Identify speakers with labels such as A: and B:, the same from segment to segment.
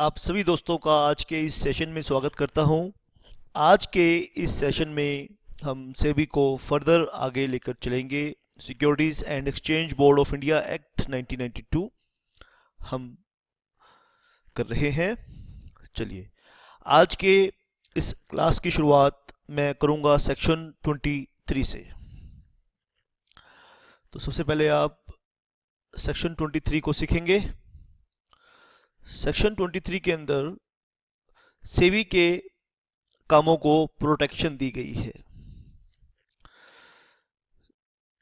A: आप सभी दोस्तों का आज के इस सेशन में स्वागत करता हूं। आज के इस सेशन में हम सेबी को फर्दर आगे लेकर चलेंगे। Securities and exchange board of India act 1992 हम कर रहे हैं। चलिए, आज के इस क्लास की शुरुआत मैं करूंगा सेक्शन 23 से। तो सबसे पहले आप सेक्शन 23 को सीखेंगे। सेक्शन 23 के अंदर सेबी के कामों को प्रोटेक्शन दी गई है।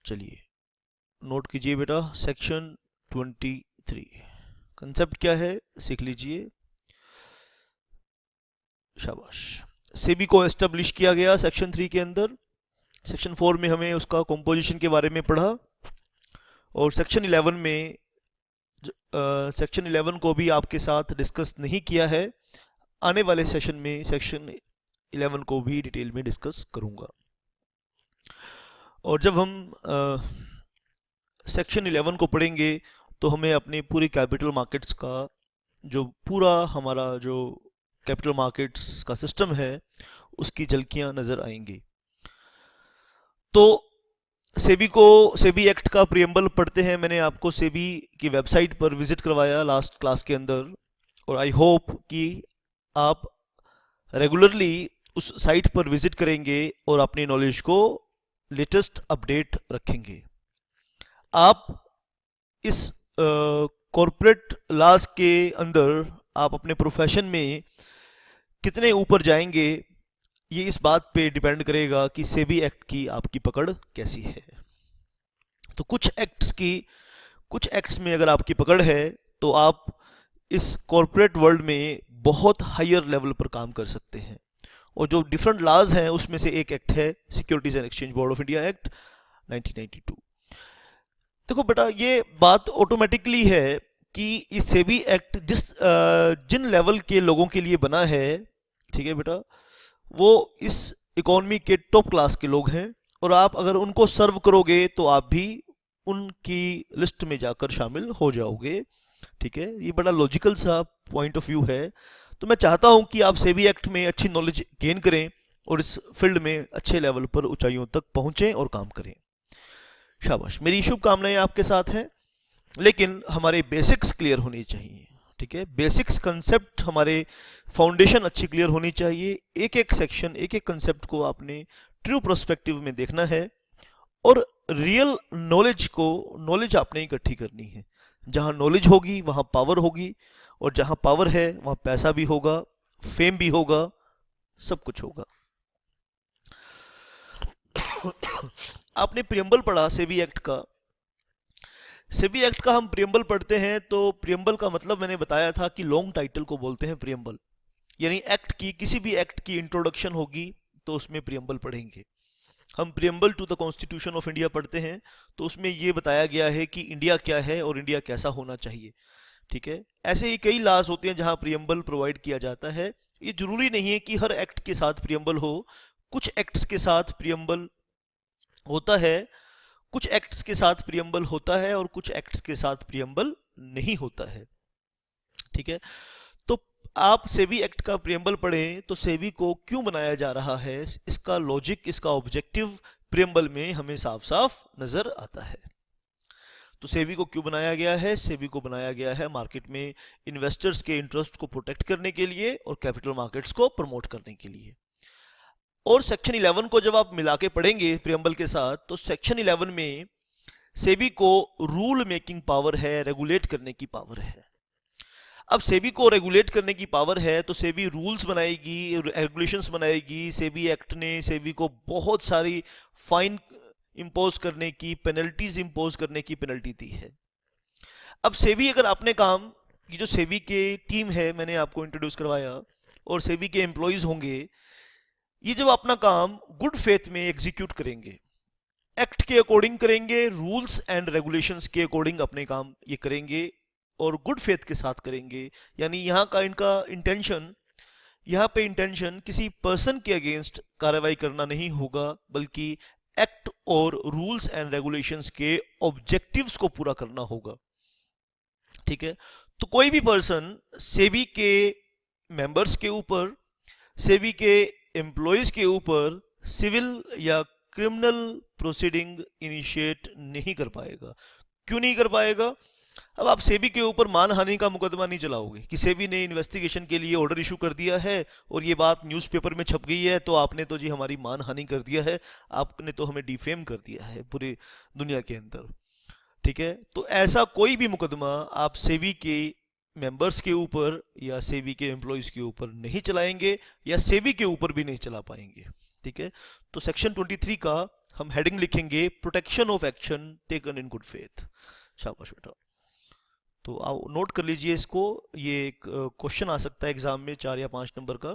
A: चलिए नोट कीजिए बेटा, सेक्शन 23 कंसेप्ट क्या है सीख लीजिए। शाबाश। सेबी को एस्टेब्लिश किया गया सेक्शन 3 के अंदर। सेक्शन 4 में हमें उसका कंपोजिशन के बारे में पढ़ा और सेक्शन 11 में सेक्शन 11 को भी आपके साथ डिस्कस नहीं किया है। आने वाले सेशन में सेक्शन 11 को भी डिटेल में डिस्कस करूंगा। और जब हम सेक्शन 11 को पढ़ेंगे तो हमें अपने पूरी कैपिटल मार्केट्स का जो पूरा हमारा जो कैपिटल मार्केट्स का सिस्टम है उसकी झलकियां नज़र आएंगी। तो सेबी एक्ट का प्रियम्बल पढ़ते हैं। मैंने आपको सेबी की वेबसाइट पर विजिट करवाया लास्ट क्लास के अंदर, और आई होप कि आप रेगुलरली उस साइट पर विजिट करेंगे और अपनी नॉलेज को लेटेस्ट अपडेट रखेंगे। आप इस कॉरपोरेट लॉज के अंदर आप अपने प्रोफेशन में कितने ऊपर जाएंगे, ये इस बात पे डिपेंड करेगा कि सेबी एक्ट की आपकी पकड़ कैसी है। तो कुछ एक्ट्स में अगर आपकी पकड़ है तो आप इस कॉरपोरेट वर्ल्ड में बहुत हायर लेवल पर काम कर सकते हैं। और जो डिफरेंट लॉज हैं उसमें से एक एक्ट है securities and exchange board of India act 1992। देखो बेटा, ये बात ऑटोमेटिकली है कि ये सेबी एक्ट जिन लेवल के लोगों के लिए बना है, ठीक है बेटा, वो इस इकोनॉमी के टॉप क्लास के लोग हैं, और आप अगर उनको सर्व करोगे तो आप भी उनकी लिस्ट में जाकर शामिल हो जाओगे। ठीक है, ये बड़ा लॉजिकल सा पॉइंट ऑफ व्यू है। तो मैं चाहता हूं कि आप सेबी एक्ट में अच्छी नॉलेज गेन करें और इस फील्ड में अच्छे लेवल पर ऊंचाइयों तक पहुंचें और काम करें। शाबाश, मेरी शुभकामनाएं आपके साथ हैं। लेकिन हमारे बेसिक्स क्लियर होनी चाहिए। ठीक है, बेसिक्स कंसेप्ट, हमारे फाउंडेशन अच्छी क्लियर होनी चाहिए। एक एक सेक्शन, एक एक कंसेप्ट को आपने ट्रू प्रोस्पेक्टिव में देखना है और रियल नॉलेज आपने इकट्ठी करनी है। जहां नॉलेज होगी वहां पावर होगी, और जहां पावर है वहां पैसा भी होगा, फेम भी होगा, सब कुछ होगा। आपने प्रियम्बल पढ़ा सेबी एक्ट का। सेबी एक्ट का हम प्रियम्बल पढ़ते हैं तो प्रियम्बल का मतलब मैंने बताया था कि लॉन्ग टाइटल को बोलते हैं प्रियम्बल। यानी एक्ट की, किसी भी एक्ट की इंट्रोडक्शन होगी तो उसमें प्रियम्बल पढ़ेंगे। हम preamble to the constitution of India पढ़ते हैं तो उसमें ये बताया गया है कि इंडिया क्या है और इंडिया कैसा होना चाहिए। ठीक है, ऐसे ही कई लॉज होते हैं जहां प्रियम्बल प्रोवाइड किया जाता है। ये जरूरी नहीं है कि हर एक्ट के साथ प्रियम्बल हो। कुछ एक्ट्स के साथ प्रियम्बल होता है, कुछ एक्ट्स के साथ प्रियम्बल होता है और कुछ एक्ट्स के साथ प्रियम्बल नहीं होता है। ठीक है, तो आप सेबी एक्ट का प्रियम्बल पढ़ें तो सेबी को क्यों बनाया जा रहा है, इसका लॉजिक, इसका ऑब्जेक्टिव प्रियम्बल में हमें साफ साफ नजर आता है। तो सेबी को क्यों बनाया गया है? सेबी को बनाया गया है मार्केट में इन्वेस्टर्स के इंटरेस्ट को प्रोटेक्ट करने के लिए और कैपिटल मार्केट्स को प्रमोट करने के लिए। और सेक्शन 11 को जब आप मिला के पढ़ेंगे प्रियम्बल के साथ, तो सेक्शन 11 में सेबी को रूल मेकिंग पावर है, रेगुलेट करने की पावर है। अब सेबी को रेगुलेट करने की पावर है तो सेबी रूल्स बनाएगी, रेगुलेशंस बनाएगी। सेबी एक्ट ने सेबी को बहुत सारी फाइन इंपोज करने की, पेनल्टीज इंपोज करने की पेनल्टी दी है। अब सेबी अगर अपने काम, ये जो सेबी के टीम है मैंने आपको इंट्रोड्यूस करवाया, और सेबी के एम्प्लॉयज होंगे, ये जब अपना काम गुड फेथ में एग्जीक्यूट करेंगे, एक्ट के अकॉर्डिंग करेंगे, रूल्स एंड रेगुलेशंस के अकॉर्डिंग अपने काम ये करेंगे और गुड फेथ के साथ करेंगे। यानी यहाँ का इनका इंटेंशन, यहाँ पे इंटेंशन किसी पर्सन के अगेंस्ट कार्रवाई करना नहीं होगा, बल्कि एक्ट और रूल्स एंड रेगुलेशंस के ऑब्जेक्टिव्स को पूरा करना होगा। ठीक है, तो कोई भी पर्सन सेबी के मेंबर्स के ऊपर, सेबी के एम्प्लॉयज के ऊपर सिविल या क्रिमिनल प्रोसीडिंग इनिशिएट नहीं कर पाएगा। क्यों नहीं कर पाएगा? अब आप सेबी के ऊपर मानहानि का मुकदमा नहीं चलाओगे कि सेबी ने इन्वेस्टिगेशन के लिए ऑर्डर इशू कर दिया है और ये बात न्यूज़पेपर में छप गई है तो आपने तो जी हमारी मानहानि कर दिया है, आपने तो हमें डिफेम कर दिया है पूरी दुनिया के अंदर। ठीक है, तो ऐसा कोई भी मुकदमा आप सेबी के मेंबर्स के ऊपर या सेबी के एम्प्लॉयज के ऊपर नहीं चलाएंगे या सेबी के ऊपर भी नहीं चला पाएंगे। ठीक है, तो सेक्शन 23 का हम हेडिंग लिखेंगे protection of action taken in good faith. शाबाश बेटा। तो आओ नोट कर लीजिए इसको, ये एक क्वेश्चन आ सकता है एग्जाम में 4 या 5 नंबर का।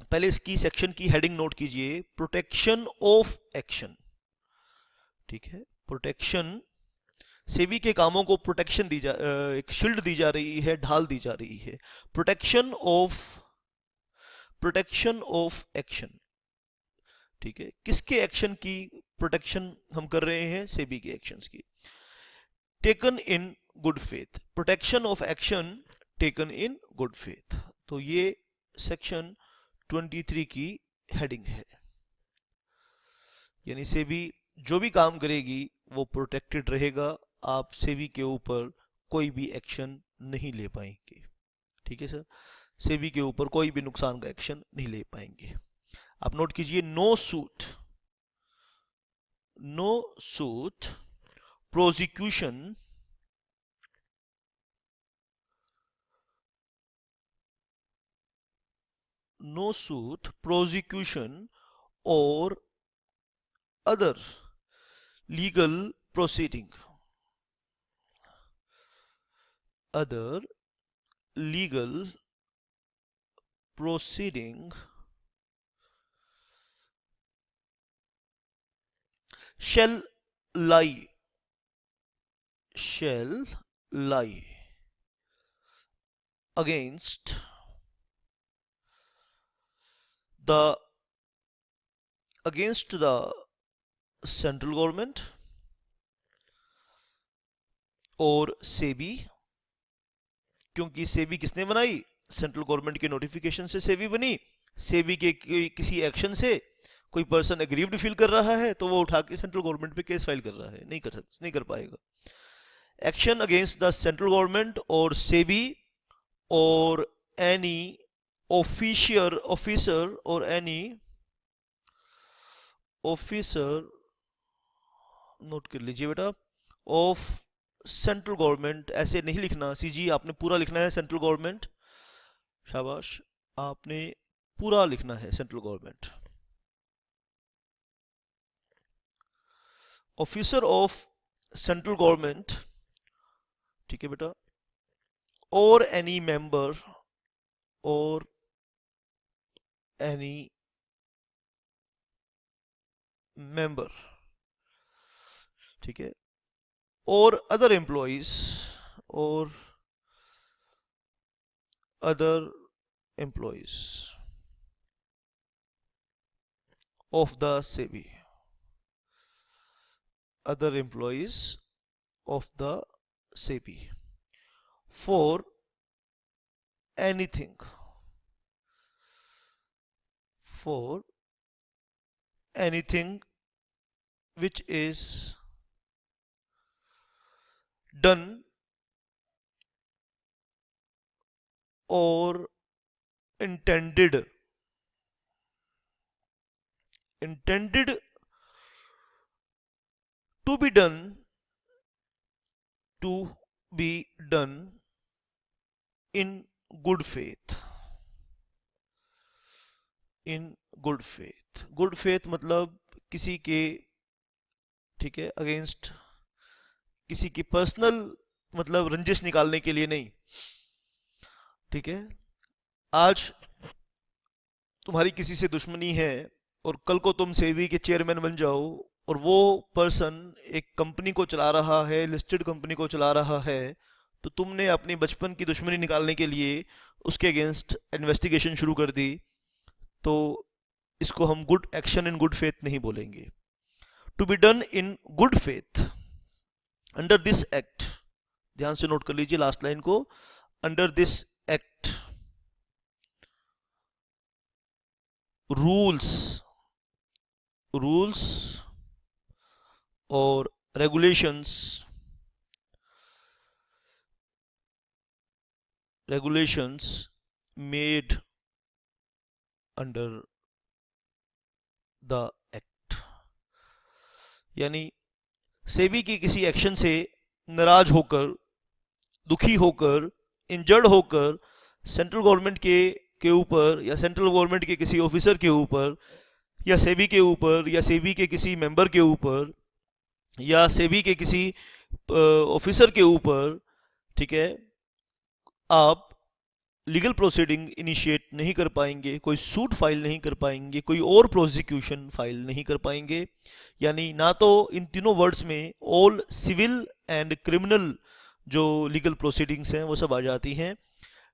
A: पहले इसकी सेक्शन की हेडिंग नोट कीजिए, प्रोटेक्शन ऑफ एक्शन। ठीक है, प्रोटेक्शन, सेबी के कामों को प्रोटेक्शन दी जा, एक शील्ड दी जा रही है, ढाल दी जा रही है। Protection of action. ठीक है, किसके एक्शन की प्रोटेक्शन हम कर रहे हैं? सेबी के एक्शंस की। Taken in good faith, protection of action taken in good faith. तो ये सेक्शन 23 की हेडिंग है। यानी सेबी जो भी काम करेगी वो प्रोटेक्टेड रहेगा, आप सेबी के ऊपर कोई भी एक्शन नहीं ले पाएंगे। ठीक है सर, सेबी के ऊपर कोई भी नुकसान का एक्शन नहीं ले पाएंगे। आप नोट कीजिए, no suit prosecution or other legal proceeding shall lie against the central government और सेबी। क्योंकि सेबी किसने बनाई? सेंट्रल गवर्नमेंट के नोटिफिकेशन से सेबी बनी। सेबी के किसी एक्शन से कोई पर्सन एग्रीव्ड फील कर रहा है तो वो उठा के सेंट्रल गवर्नमेंट पे केस फाइल कर रहा है, नहीं कर पाएगा। Action against the central government और सेबी और एनी ऑफिसर और एनी ऑफिसर, नोट कर लीजिए बेटा, ऑफ सेंट्रल गवर्नमेंट। ऐसे नहीं लिखना सीजी, आपने पूरा लिखना है सेंट्रल गवर्नमेंट। शाबाश, आपने पूरा लिखना है central government. Officer of central government, ठीक है बेटा, और एनी मेंबर ठीक है, और other employees of the SEBI, other employees of the SEBI for anything which is done or intended to be done in good faith। Good faith मतलब किसी के, ठीक है, अगेंस्ट किसी की पर्सनल, मतलब रंजिश निकालने के लिए नहीं। ठीक है, आज तुम्हारी किसी से दुश्मनी है और कल को तुम सेबी के चेयरमैन बन जाओ और वो पर्सन एक कंपनी को चला रहा है, लिस्टेड कंपनी को चला रहा है, तो तुमने अपनी बचपन की दुश्मनी निकालने के लिए उसके अगेंस्ट इन्वेस्टिगेशन शुरू कर दी, तो इसको हम good action in good faith नहीं बोलेंगे। To be done in good faith under this act, ध्यान से नोट कर लीजिए लास्ट लाइन को, अंडर दिस एक्ट रूल्स और regulations made under the act, यानी सेबी की किसी एक्शन से नाराज होकर, दुखी होकर, इंजर्ड होकर सेंट्रल गवर्नमेंट के ऊपर या सेंट्रल गवर्नमेंट के किसी ऑफिसर के ऊपर या सेबी के ऊपर या सेबी के किसी मेंबर के ऊपर या सेबी के किसी ऑफिसर के ऊपर, ठीक है, आप लीगल प्रोसीडिंग इनिशिएट नहीं कर पाएंगे, कोई सूट फाइल नहीं कर पाएंगे, कोई और प्रोसिक्यूशन फाइल नहीं कर पाएंगे। यानी ना तो इन तीनों वर्ड्स में ऑल सिविल एंड क्रिमिनल जो लीगल प्रोसीडिंग्स हैं वो सब आ जाती हैं।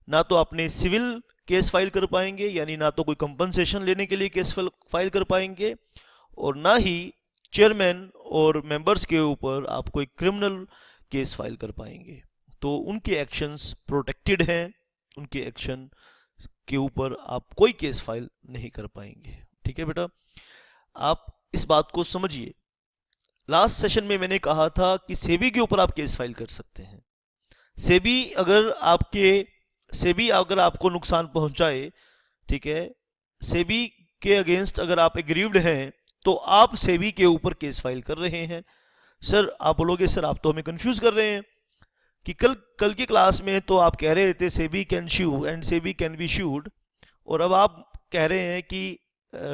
A: ना तो आपने सिविल केस फाइल कर पाएंगे, यानी ना तो कोई कंपनसेशन लेने के लिए केस फाइल कर पाएंगे, और ना ही चेयरमैन और मेंबर्स के ऊपर आप कोई क्रिमिनल केस फाइल कर पाएंगे। तो उनके एक्शंस प्रोटेक्टेड हैं, उनके एक्शन के ऊपर आप कोई केस फाइल नहीं कर पाएंगे। ठीक है बेटा, आप इस बात को समझिए। लास्ट सेशन में मैंने कहा था कि सेबी के ऊपर आप केस फाइल कर सकते हैं। सेबी अगर आपको नुकसान पहुंचाए, ठीक है, सेबी के अगेंस्ट अगर आप एग्रीव्ड हैं तो आप सेबी के ऊपर केस फाइल कर रहे हैं। सर आप बोलोगे सर आप तो हमें कंफ्यूज कर रहे हैं कि कल की क्लास में तो आप कह रहे थे SEBI can shoe and SEBI can be should, और अब आप कह रहे हैं कि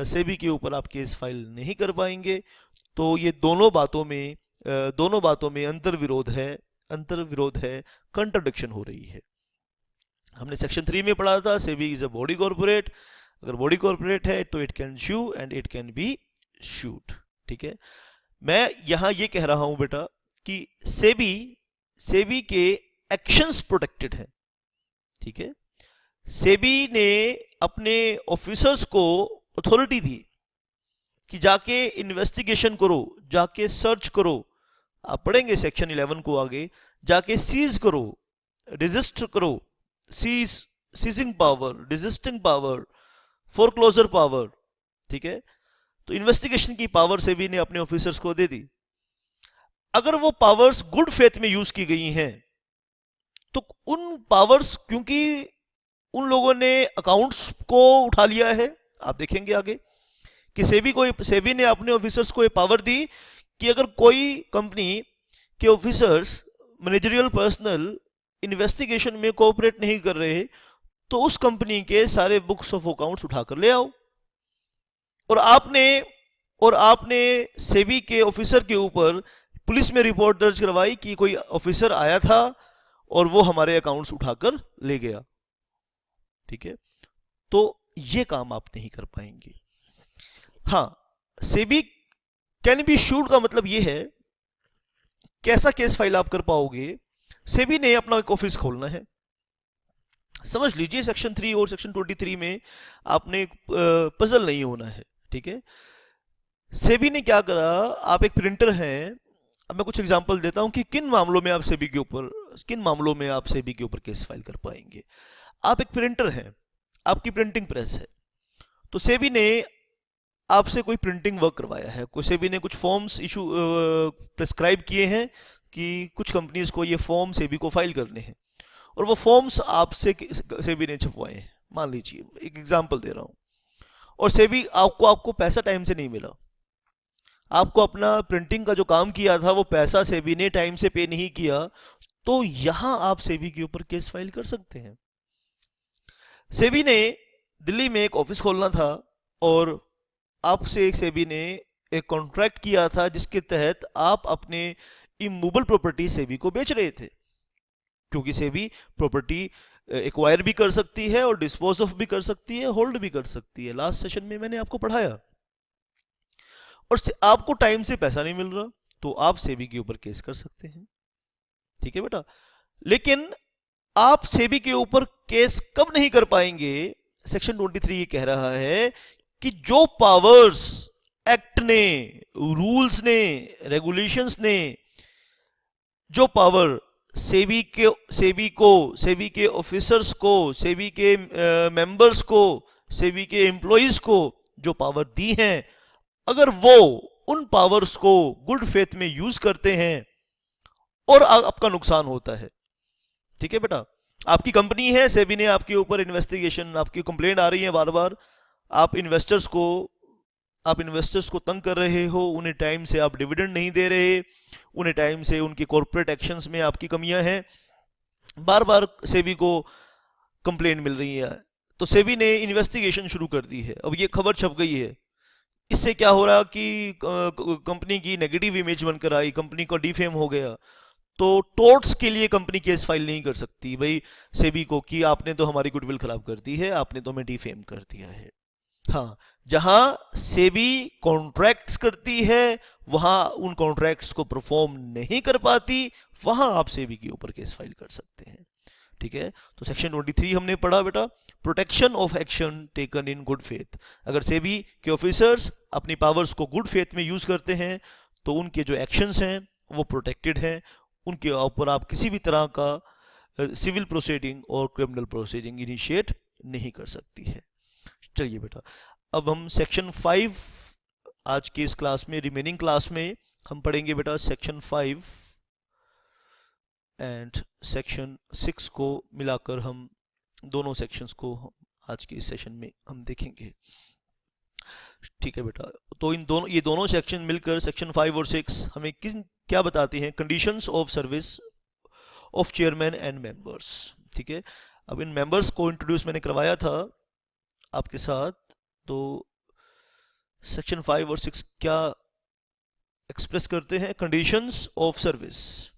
A: सेबी के ऊपर आप केस फाइल नहीं कर पाएंगे। तो ये दोनों बातों में अंतर्विरोध है, कंट्राडिक्शन हो रही है। हमने सेक्शन 3 में पढ़ा था SEBI is a body corporate, अगर बॉडी कॉर्पोरेट है तो it can shoe and it can be should. ठीक है, मैं यहां ये कह रहा हूं बेटा कि सेबी के एक्शंस प्रोटेक्टेड हैं। ठीक है, सेबी ने अपने ऑफिसर्स को अथॉरिटी दी कि जाके इन्वेस्टिगेशन करो, जाके सर्च करो, आप पढ़ेंगे सेक्शन 11 को आगे, जाके सीज करो, रजिस्टर करो, सीजिंग पावर, डिजिस्टिंग पावर, फोरक्लोजर पावर। ठीक है, तो इन्वेस्टिगेशन की पावर सेबी ने अपने ऑफिसर्स को दे दी। अगर वो पावर्स गुड फेथ में यूज की गई हैं तो उन पावर्स, क्योंकि उन लोगों ने अकाउंट्स को उठा लिया है, आप देखेंगे आगे कि सेबी ने अपने ऑफिसर्स को ये पावर दी कि अगर कोई कंपनी के ऑफिसर्स, मैनेजरियल पर्सनल इन्वेस्टिगेशन में कोऑपरेट नहीं कर रहे तो उस कंपनी के सारे बुक्स ऑफ अकाउंट्स उठाकर ले आओ। और आपने सेबी के ऑफिसर के ऊपर पुलिस में रिपोर्ट दर्ज करवाई कि कोई ऑफिसर आया था और वो हमारे अकाउंट्स उठाकर ले गया। ठीक है, तो ये काम आप नहीं कर पाएंगे। हाँ, सेबी कैन बी शूड का मतलब ये है कैसा केस फाइल आप कर पाओगे। सेबी ने अपना एक ऑफिस खोलना है, समझ लीजिए सेक्शन 3 और सेक्शन 23 में आपने पजल नहीं होना है। ठीक है, सेबी ने क्या करा, आप एक प्रिंटर हैं, अब मैं कुछ एग्जांपल देता हूं कि किन मामलों में आप सेबी के ऊपर केस फाइल कर पाएंगे। आप एक प्रिंटर हैं, आपकी प्रिंटिंग प्रेस है, तो सेबी ने आपसे कोई प्रिंटिंग वर्क करवाया है, कोई सेबी ने कुछ फॉर्म्स प्रेस्क्राइब किए हैं कि कुछ कंपनीज को ये फॉर्म सेबी को फाइल करने हैं, और वो फॉर्म्स आपसे सेबी ने छपवाए हैं। मान लीजिए एक एग्जांपल दे रहा हूं, और सेबी आपको पैसा टाइम से नहीं मिला, आपको अपना प्रिंटिंग का जो काम किया था वो पैसा सेबी ने टाइम से पे नहीं किया, तो यहां आप सेबी के ऊपर केस फाइल कर सकते हैं। सेबी ने दिल्ली में एक ऑफिस खोलना था और आपसे सेबी ने एक कॉन्ट्रैक्ट किया था जिसके तहत आप अपने इमूवेबल प्रॉपर्टी सेबी को बेच रहे थे, क्योंकि सेबी प्रॉपर्टी एक्वायर भी कर सकती है और डिस्पोज ऑफ भी कर सकती है, होल्ड भी कर सकती है। लास्ट सेशन में मैंने आपको पढ़ाया। और आपको टाइम से पैसा नहीं मिल रहा तो आप सेबी के ऊपर केस कर सकते हैं। ठीक है बेटा, लेकिन आप सेबी के ऊपर केस कब नहीं कर पाएंगे, सेक्शन 23 ये कह रहा है कि जो पावर्स एक्ट ने, रूल्स ने, रेगुलेशंस ने, जो पावर सेबी के ऑफिसर्स को, सेबी के मेंबर्स को, सेबी के एम्प्लॉयज को जो पावर दी हैं, अगर वो उन पावर्स को गुड फेथ में यूज करते हैं और आपका नुकसान होता है, ठीक है बेटा, आपकी कंपनी है, सेबी ने आपके ऊपर इन्वेस्टिगेशन, आपकी कंप्लेंट आ रही है बार बार, आप इन्वेस्टर्स को तंग कर रहे हो, उन्हें टाइम से आप डिविडेंड नहीं दे रहे, उन्हें टाइम से उनके कॉर्पोरेट एक्शंस में आपकी कमियां हैं, बार बार सेबी को कंप्लेंट मिल रही है, तो सेबी ने इन्वेस्टिगेशन शुरू कर दी है। अब ये खबर छप गई है, इससे क्या हो रहा कि कंपनी की नेगेटिव इमेज बनकर आई, कंपनी का डिफेम हो गया, तो टोर्ट्स के लिए कंपनी केस फाइल नहीं कर सकती भाई सेबी को कि आपने तो हमारी गुडविल खराब कर दी है, आपने तो हमें डिफेम कर दिया है। हाँ, जहां सेबी कॉन्ट्रैक्ट्स करती है, वहां उन कॉन्ट्रैक्ट्स को परफॉर्म नहीं कर पाती, वहां आप सेबी के ऊपर केस फाइल कर सकते हैं, ठीक है। तो सेक्शन 23 हमने पढ़ा बेटा, protection of action taken in good faith. अगर सेबी के ऑफिसर्स अपनी पावर्स को गुड फेथ में यूज करते हैं तो उनके जो एक्शंस हैं वो प्रोटेक्टेड हैं, उनके ऊपर आप किसी भी तरह का सिविल प्रोसीडिंग और क्रिमिनल प्रोसीडिंग इनिशिएट नहीं कर सकती है। चलिए बेटा, अब हम सेक्शन 5 आज के इस क्लास में, रिमेनिंग क्लास में हम पढ़ेंगे बेटा सेक्शन 5 एंड सेक्शन 6 को मिलाकर हम दोनों सेक्शंस को आज के इस सेशन में हम देखेंगे, ठीक है बेटा। तो ये दोनों सेक्शन मिलकर सेक्शन 5 और 6 हमें क्या बताते हैं, conditions of service of chairman and members, ठीक है। अब इन मेंबर्स को इंट्रोड्यूस मैंने करवाया था आपके साथ, तो सेक्शन 5 और 6 क्या एक्सप्रेस करते हैं, conditions of service.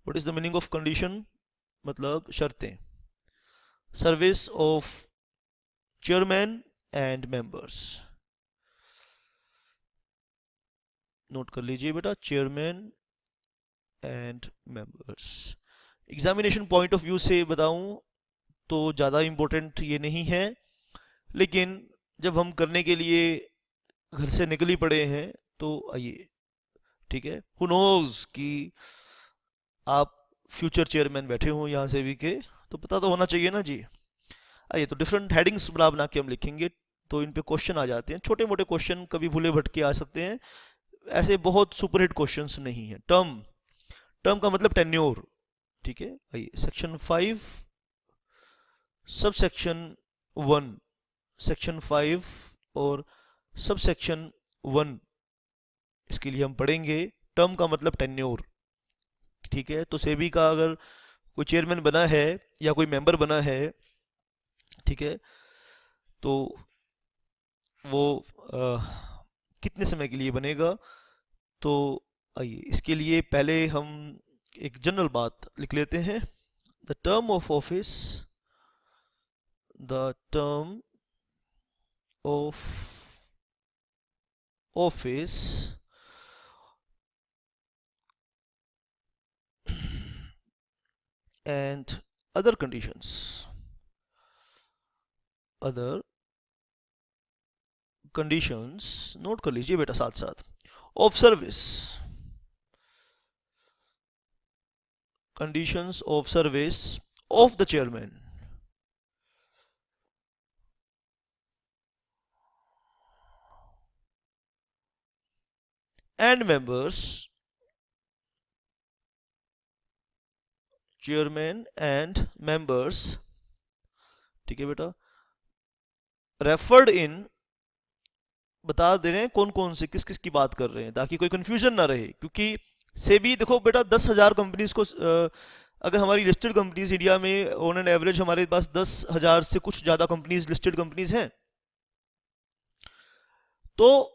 A: What is the meaning of condition, मतलब शर्तें, service of chairman and members. Note कर लीजिए बेटा, chairman and members. Examination point of view से बताऊं तो ज़्यादा इम्पोर्टेंट ये नहीं है, लेकिन जब हम करने के लिए घर से निकली पड़े हैं तो आइए, ठीक है, हु नोज कि आप फ्यूचर चेयरमैन बैठे हो यहाँ से भी के, तो पता तो होना चाहिए ना जी। आइए, तो डिफरेंट हेडिंग्स बना बना के हम लिखेंगे, तो इन पे क्वेश्चन आ जाते हैं, छोटे मोटे क्वेश्चन कभी भूले भटके आ सकते हैं, ऐसे बहुत सुपरहिट क्वेश्चंस नहीं है। टर्म का मतलब टेन्योर, ठीक है। आइए, सेक्शन 5 सब सेक्शन 1, सेक्शन 5 और सब सेक्शन 1, इसके लिए हम पढ़ेंगे टर्म का मतलब टेन्योर, ठीक है। तो सेबी का अगर कोई चेयरमैन बना है या कोई मेंबर बना है, ठीक है, तो वो कितने समय के लिए बनेगा, तो आइए इसके लिए पहले हम एक जनरल बात लिख लेते हैं, the term of office, the term of office and other conditions, note कर लीजिए बेटा साथ साथ, of service, conditions of service of the chairman and members, chairman and members, ठीक है बेटा, रेफर्ड इन, बता दे रहे हैं कौन कौन से किस किस की बात कर रहे हैं ताकि कोई कंफ्यूजन ना रहे, क्योंकि सेबी देखो बेटा 10,000 कंपनीज को, अगर हमारी लिस्टेड कंपनीज इंडिया में ऑन एन एवरेज हमारे पास 10,000 से कुछ ज़्यादा कंपनीज लिस्टेड कंपनीज हैं, तो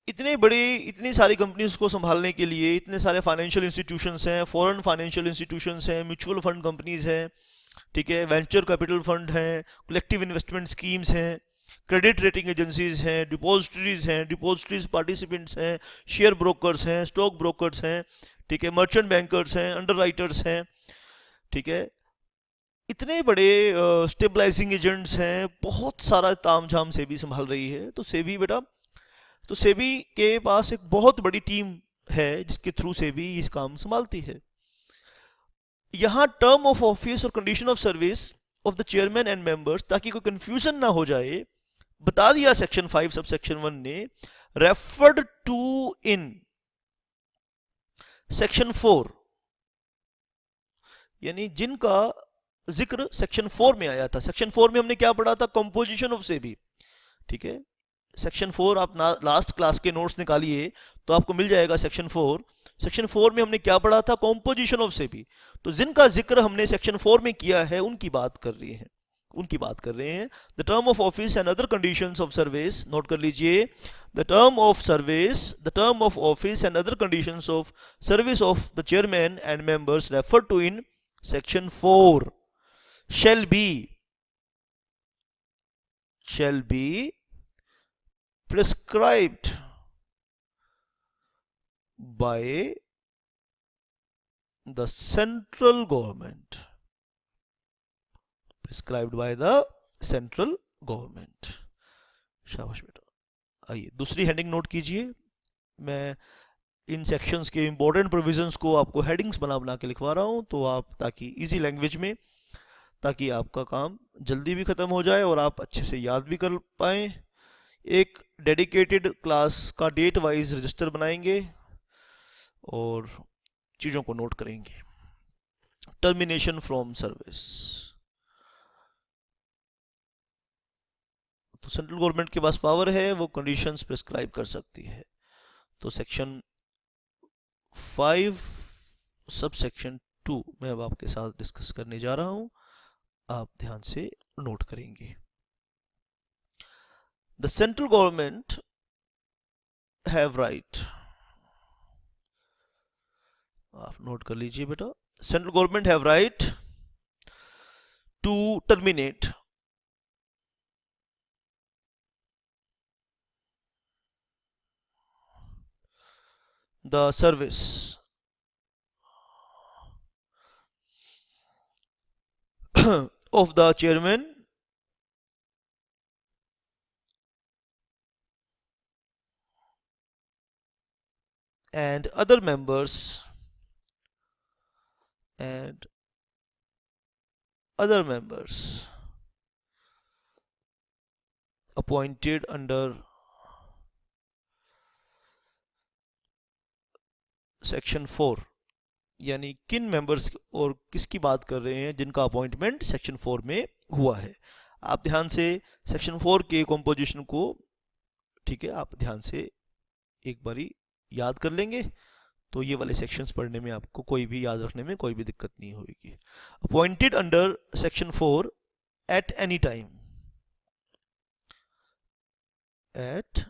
A: इतनी सारी कंपनीज को संभालने के लिए इतने सारे फाइनेंशियल इंस्टीट्यूशंस हैं, फॉरेन फाइनेंशियल इंस्टीट्यूशंस हैं, म्यूचुअल फंड कंपनीज हैं, ठीक है, वेंचर कैपिटल फंड हैं, कलेक्टिव इन्वेस्टमेंट स्कीम्स हैं, क्रेडिट रेटिंग एजेंसीज हैं, डिपॉजिटरीज पार्टिसिपेंट्स हैं, शेयर ब्रोकर्स हैं, स्टॉक ब्रोकर्स हैं, ठीक है, मर्चेंट बैंकर्स हैं, अंडरराइटर्स हैं, ठीक है, इतने बड़े स्टेबलाइजिंग एजेंट्स हैं, बहुत सारा तामझाम सेबी संभाल रही है। तो सेबी बेटा, तो सेबी के पास एक बहुत बड़ी टीम है जिसके थ्रू सेबी इस काम संभालती है। यहां टर्म ऑफ ऑफिस और condition of service of the chairman and members, ताकि कोई कंफ्यूजन ना हो जाए, बता दिया सेक्शन 5 सब सेक्शन 1 ने, रेफर्ड टू इन सेक्शन 4, यानी जिनका जिक्र सेक्शन 4 में आया था। सेक्शन 4 में हमने क्या पढ़ा था? Composition of SEBI. ठीक है, सेक्शन 4 आप लास्ट क्लास के नोट्स निकालिए तो आपको मिल जाएगा सेक्शन 4। सेक्शन 4 में हमने क्या पढ़ा था? Composition of SEBI. तो जिनका जिक्र हमने सेक्शन 4 में किया है उनकी बात कर रही है, उनकी बात कर रहे हैं। The term of office and other conditions of service, note कर लीजिए, the term of service, the term of office and other conditions of service of the chairman and members refer to in section 4 shall be prescribed by the central government, prescribed by the central government। शाबाश बेटा। आइए दूसरी heading note कीजिए। मैं इन sections के important provisions को आपको headings बना बना के लिखवा रहा हूं, तो आप ताकि इजी लैंग्वेज में, ताकि आपका काम जल्दी भी ख़त्म हो जाए और आप अच्छे से याद भी कर पाएँ। एक डेडिकेटेड क्लास का डेट वाइज रजिस्टर बनाएंगे और चीज़ों को नोट करेंगे। टर्मिनेशन फ्रॉम सर्विस, तो सेंट्रल गवर्नमेंट के पास पावर है, वो कंडीशंस प्रिस्क्राइब कर सकती है। तो सेक्शन 5 सब सेक्शन 2 मैं अब आपके साथ डिस्कस करने जा रहा हूं, आप ध्यान से नोट करेंगे। The central government have right, आप नोट कर लीजिए बेटा, central government have right to terminate the service of the chairman and other members and other members appointed under section 4, यानी किन मेंबर्स और किसकी बात कर रहे हैं जिनका अपॉइंटमेंट सेक्शन 4 में हुआ है। आप ध्यान से सेक्शन 4 के कॉम्पोजिशन को, ठीक है, आप ध्यान से एक बारी याद कर लेंगे तो ये वाले सेक्शंस पढ़ने में आपको कोई भी याद रखने में कोई भी दिक्कत नहीं होगी। Appointed under section 4 at any time, at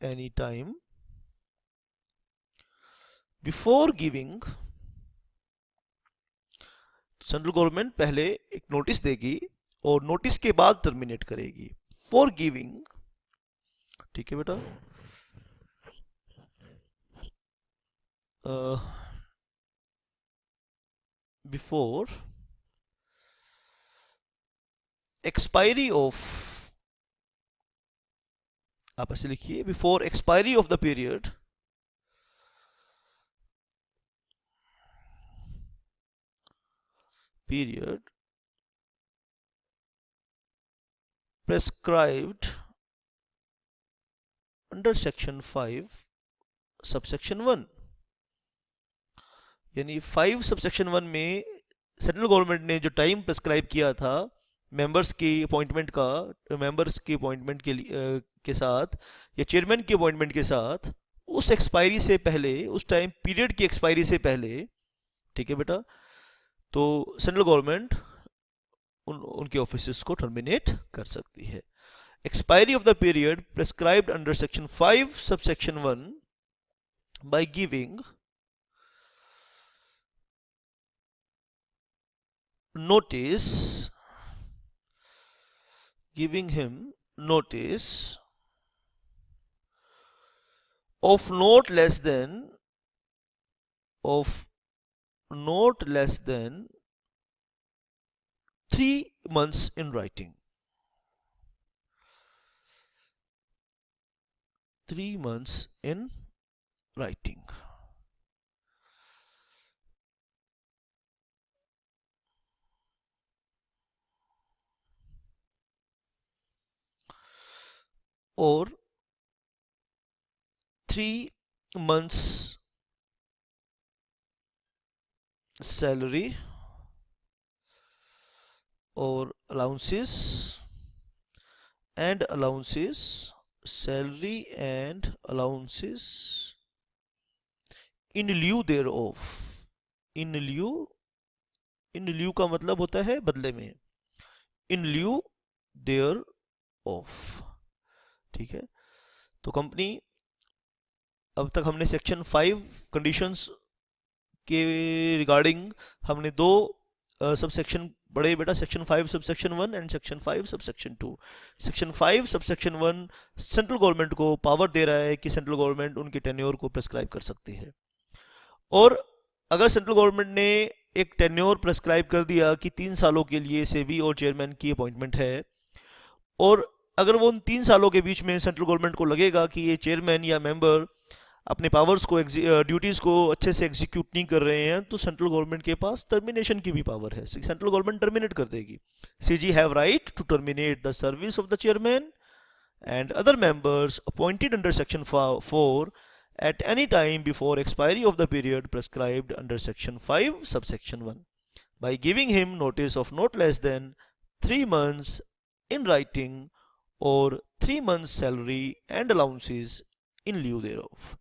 A: any time before giving, central government पहले एक नोटिस देगी और नोटिस के बाद टर्मिनेट करेगी। फॉर गिविंग, ठीक है बेटा, बिफोर एक्सपायरी ऑफ, आप ऐसे लिखिए, before expiry of the period prescribed under section 5 subsection 1, यानी 5 सबसेक्शन 1 में सेंट्रल गवर्नमेंट ने जो टाइम प्रेस्क्राइब किया था मेंबर्स की अपॉइंटमेंट का, मेंबर्स की अपॉइंटमेंट के लिए के साथ या चेयरमैन की अपॉइंटमेंट के साथ, उस एक्सपायरी से पहले, उस टाइम पीरियड की एक्सपायरी से पहले, ठीक है बेटा, तो सेंट्रल गवर्नमेंट उनके ऑफिस को टर्मिनेट कर सकती है। Expiry of the period prescribed under section 5 subsection 1 by giving notice, giving him notice of not less than 3 months in writing, 3 months in writing। और 3 months सैलरी और allowances, salary and allowances in lieu thereof. in lieu in lieu का मतलब होता है बदले में, in lieu thereof। ठीक है, तो कंपनी, अब तक हमने सेक्शन 5 कंडीशंस के रिगार्डिंग हमने दो सब सेक्शन पढ़े बेटा, सेक्शन 5 सब section 1 and section 5 sub section 2। Section 5 सब सेक्शन 1 सेंट्रल गवर्नमेंट को पावर दे रहा है कि सेंट्रल गवर्नमेंट उनके टेन्योर को प्रेस्क्राइब कर सकती है, और अगर सेंट्रल गवर्नमेंट ने एक टेन्योर प्रेस्क्राइब कर दिया कि 3 सालों के लिए सेबी और चेयरमैन की अपॉइंटमेंट है, और अगर वो उन 3 सालों के बीच में सेंट्रल गवर्नमेंट को लगेगा कि ये चेयरमैन या मेंबर अपने पावर्स को ड्यूटीज़ को अच्छे से एग्जीक्यूट नहीं कर रहे हैं, तो सेंट्रल गवर्नमेंट के पास टर्मिनेशन की भी पावर है, सेंट्रल गवर्नमेंट टर्मिनेट कर देगी। CG have right to terminate the service of the chairman and other members appointed under section 4 at any time before expiry of the period prescribed under section 5 subsection 1 by giving him notice of not less than 3 months in writing or 3 months salary and allowances in lieu thereof।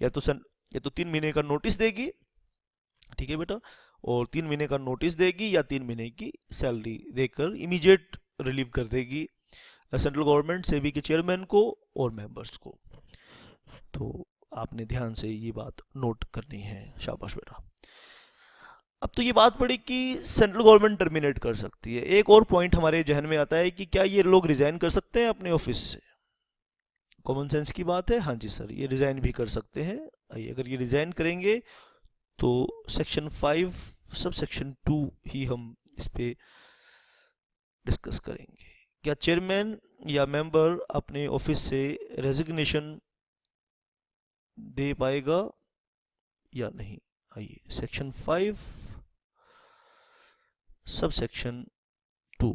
A: या तो 3 महीने का notice देगी, ठीक है बेटा, और 3 महीने का नोटिस देगी या 3 महीने की सैलरी देकर इमीडिएट रिलीव कर देगी सेंट्रल गवर्नमेंट सेबी के चेयरमैन को और मेंबर्स को। तो आपने ध्यान से ये बात नोट करनी है, शाबाश बेटा। अब तो ये बात पड़ी कि सेंट्रल गवर्नमेंट टर्मिनेट कर सकती है, एक और पॉइंट हमारे जहन में आता है कि क्या ये लोग रिजाइन कर सकते हैं अपने ऑफिस से? कॉमन सेंस की बात है, हाँ जी सर, ये रिजाइन भी कर सकते हैं। आइए, अगर ये रिजाइन करेंगे तो सेक्शन 5 सब सेक्शन 2 ही हम इस पे डिस्कस करेंगे। क्या चेयरमैन या मेंबर अपने ऑफिस से रेजिग्नेशन दे पाएगा या नहीं? आइए, सेक्शन 5 सब सेक्शन 2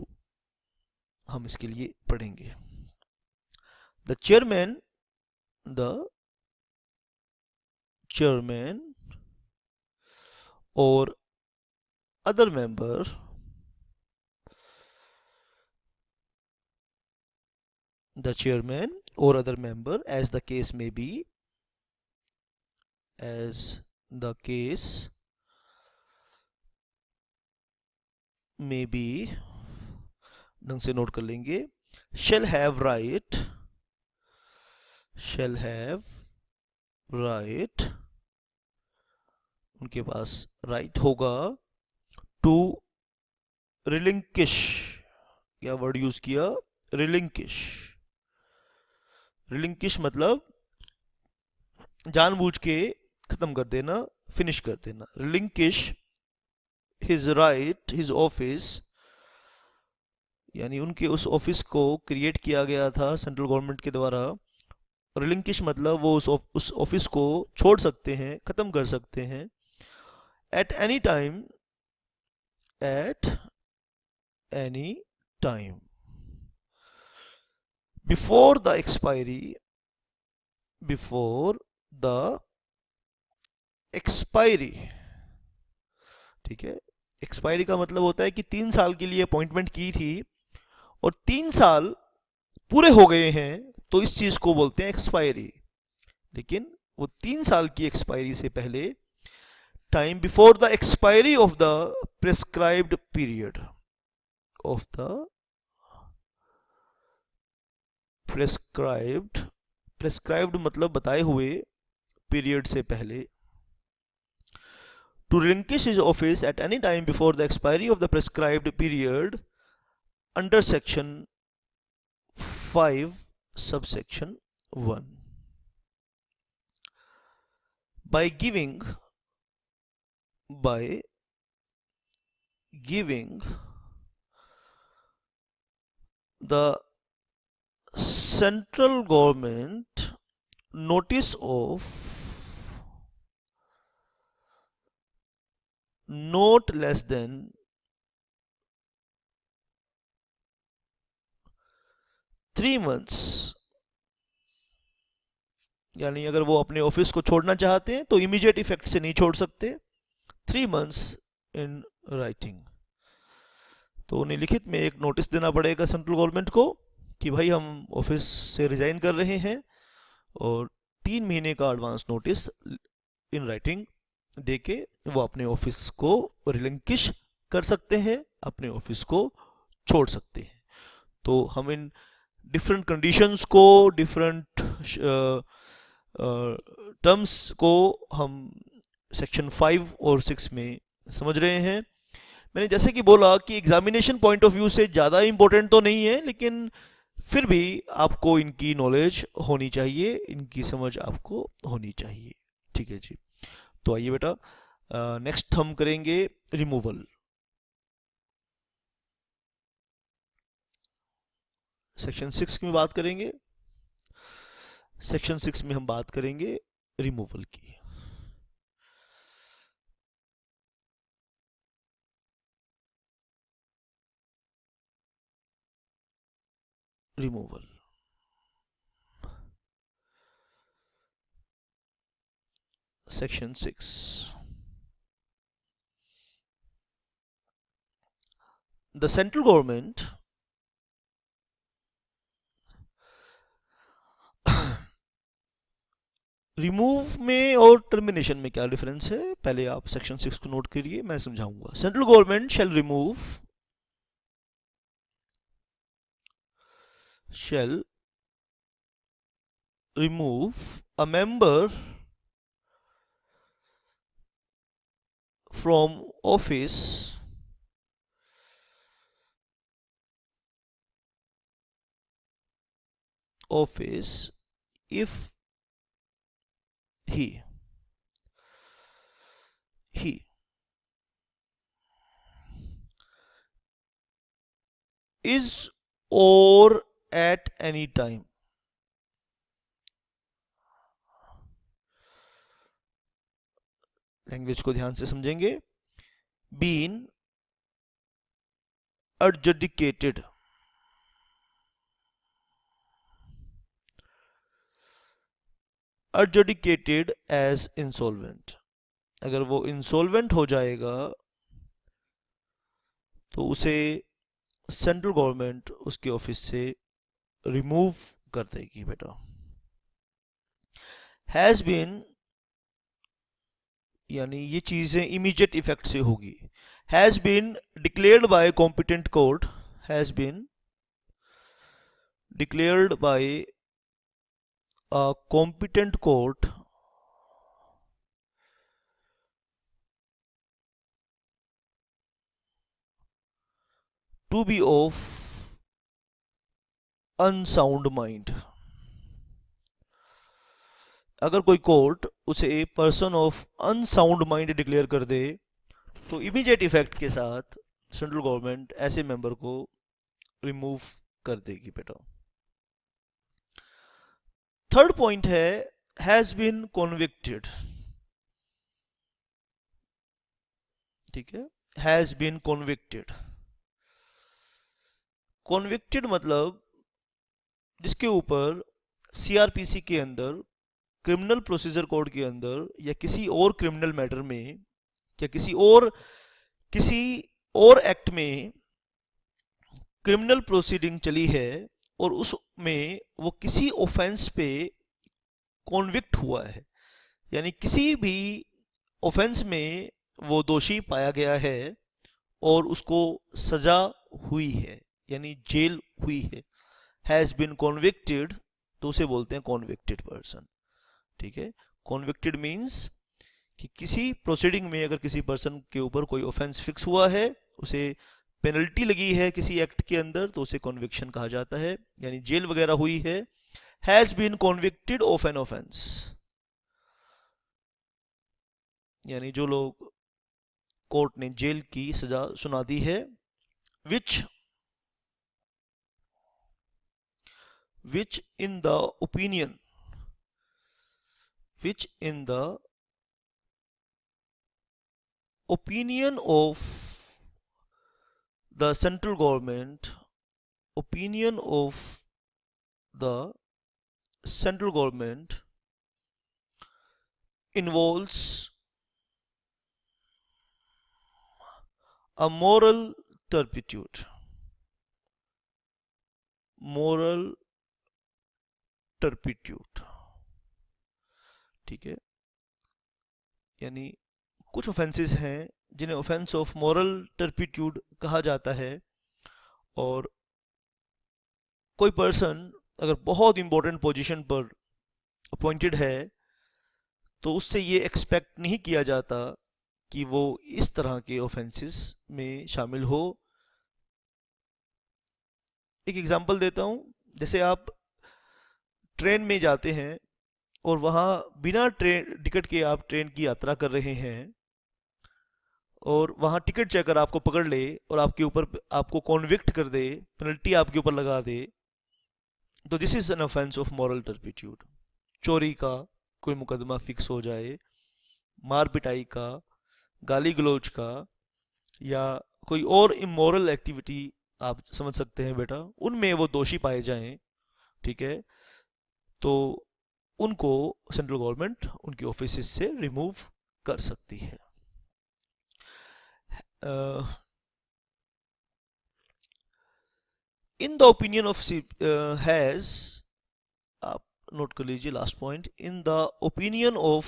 A: हम इसके लिए पढ़ेंगे। द चेयरमैन और other member as the case may be, ढंग से नोट कर लेंगे, shall have right उनके पास राइट होगा टू रिलिंकिश, क्या वर्ड यूज किया, रिलिंकिश मतलब जानबूझ के खत्म कर देना, फिनिश कर देना। रिलिंकिश हिज ऑफिस, यानी उनके उस ऑफिस को क्रिएट किया गया था सेंट्रल गवर्नमेंट के द्वारा। रिलिंकिश मतलब वो उस ऑफिस को छोड़ सकते हैं, खत्म कर सकते हैं। At any time before the expiry, ठीक है। एक्सपायरी का मतलब होता है कि 3 साल के लिए अपॉइंटमेंट की थी और 3 साल पूरे हो गए हैं, तो इस चीज को बोलते हैं एक्सपायरी। लेकिन वो 3 साल की एक्सपायरी से पहले, time before the expiry of the prescribed period prescribed मतलब बताए हुए पीरियड से पहले, to relinquish his office at any time before the expiry of the prescribed period under section 5 subsection 1 by giving the central government notice of not less than 3 months यानी अगर वो अपने office को छोड़ना चाहते हैं तो इमीडिएट इफेक्ट से नहीं छोड़ सकते। 3 months इन राइटिंग। तो उन्हें लिखित में एक नोटिस देना पड़ेगा सेंट्रल गवर्नमेंट को कि भाई हम ऑफिस से रिज़ाइन कर रहे हैं, और 3 महीने का एडवांस नोटिस इन राइटिंग देके वो अपने ऑफिस को रिलिंक्विश कर सकते हैं, अपने ऑफिस को छोड़ सकते हैं। तो हम इन डिफरेंट कंडीशंस को, डिफरेंट टर्म्स को हम सेक्शन 5 और 6 में समझ रहे हैं। मैंने जैसे कि बोला कि एग्जामिनेशन पॉइंट ऑफ व्यू से ज़्यादा इम्पोर्टेंट तो नहीं है, लेकिन फिर भी आपको इनकी नॉलेज होनी चाहिए, इनकी समझ आपको होनी चाहिए। ठीक है जी। तो आइए बेटा, नेक्स्ट हम करेंगे रिमूवल। सेक्शन 6 में बात करेंगे। सेक्शन 6 में हम बात करेंगे रिमूवल की। Removal, section 6। The central government remove में और टर्मिनेशन में क्या डिफरेंस है, पहले आप सेक्शन 6 को नोट करिए, मैं समझाऊंगा। Central government shall remove a member from office if he is or at any time language को ध्यान से समझेंगे। been adjudicated as insolvent। अगर वो इंसॉल्वेंट हो जाएगा तो उसे सेंट्रल गवर्नमेंट उसके ऑफिस से रिमूव कर देगी बेटा। हैज बीन, यानी ये चीजें इमीडिएट इफेक्ट से होगी। Has been declared by competent court, has been declared by a competent court to be of unsound mind. अगर कोई कोर्ट उसे a person of unsound mind declare कर दे तो इमीडिएट इफेक्ट के साथ सेंट्रल गवर्नमेंट ऐसे मेंबर को रिमूव कर देगी बेटा। थर्ड पॉइंट है हैज बीन कॉन्विक्टेड। ठीक है, हैज बीन कॉन्विक्टेड। कॉन्विक्टेड मतलब जिसके ऊपर सीआरपीसी के अंदर, क्रिमिनल प्रोसीजर कोड के अंदर, या किसी और क्रिमिनल मैटर में, या किसी और एक्ट में क्रिमिनल प्रोसीडिंग चली है और उसमें वो किसी ऑफेंस पे कॉन्विक्ट हुआ है, यानी किसी भी ऑफेंस में वो दोषी पाया गया है और उसको सजा हुई है, यानी जेल हुई है। हैज बीन कॉन्विक्टेड तो उसे बोलते हैं कॉन्विक्टेड पर्सन। ठीक है, कॉन्विक्टेड मीन्स कि किसी प्रोसीडिंग में अगर किसी पर्सन के ऊपर कोई ऑफेंस फिक्स हुआ है, उसे पेनल्टी लगी है किसी एक्ट के अंदर, तो उसे कॉन्विक्शन कहा जाता है, यानी जेल वगैरह हुई है। Has been convicted of an offence, यानी जो लोग कोर्ट ने जेल की सजा सुना दी है। विच in the opinion of the central government, opinion of the central government involves a moral turpitude. moral turpitude, ठीक है, यानी कुछ ऑफेंसेस हैं जिन्हें ऑफेंस ऑफ मॉरल टर्पिट्यूड कहा जाता है। और कोई पर्सन अगर बहुत इंपॉर्टेंट पोजीशन पर अपॉइंटेड है तो उससे ये एक्सपेक्ट नहीं किया जाता कि वो इस तरह के ऑफेंसेस में शामिल हो। एक एग्जांपल देता हूँ, जैसे आप ट्रेन में जाते हैं और वहाँ बिना ट्रेन टिकट के आप ट्रेन की यात्रा कर रहे हैं और वहाँ टिकट चेकर आपको पकड़ ले और आपके ऊपर आपको कॉन्विक्ट कर दे, पेनल्टी आपके ऊपर लगा दे, तो this is an offence of moral turpitude. चोरी का कोई मुकदमा फिक्स हो जाए, मार पिटाई का, गाली गलौज का, या कोई और इमोरल एक्टिविटी आप समझ सकते हैं बेटा, उनमें वो दोषी पाए जाएं, ठीक है, तो उनको सेंट्रल गवर्नमेंट उनकी ऑफिस से रिमूव कर सकती है। इन द ओपिनियन ऑफ हैज, आप नोट कर लीजिए last point, in the opinion of,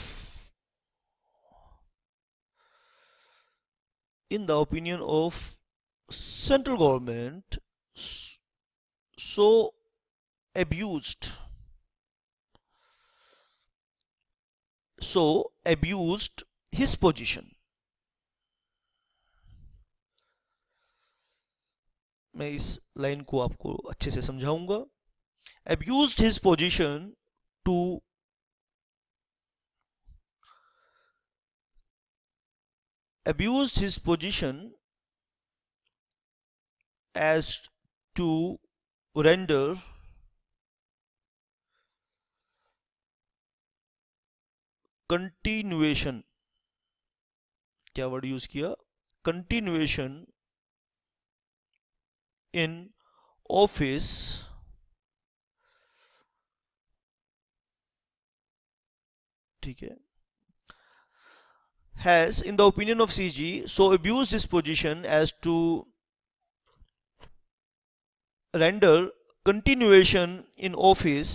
A: in the opinion of central government, so abused his position. मैं इस लाइन को आपको अच्छे से समझाऊंगा। abused his position to abused his position as to render continuation, क्या वर्ड यूज किया, continuation in office ठीक है, has in the opinion of CG so abused his position as to render continuation in office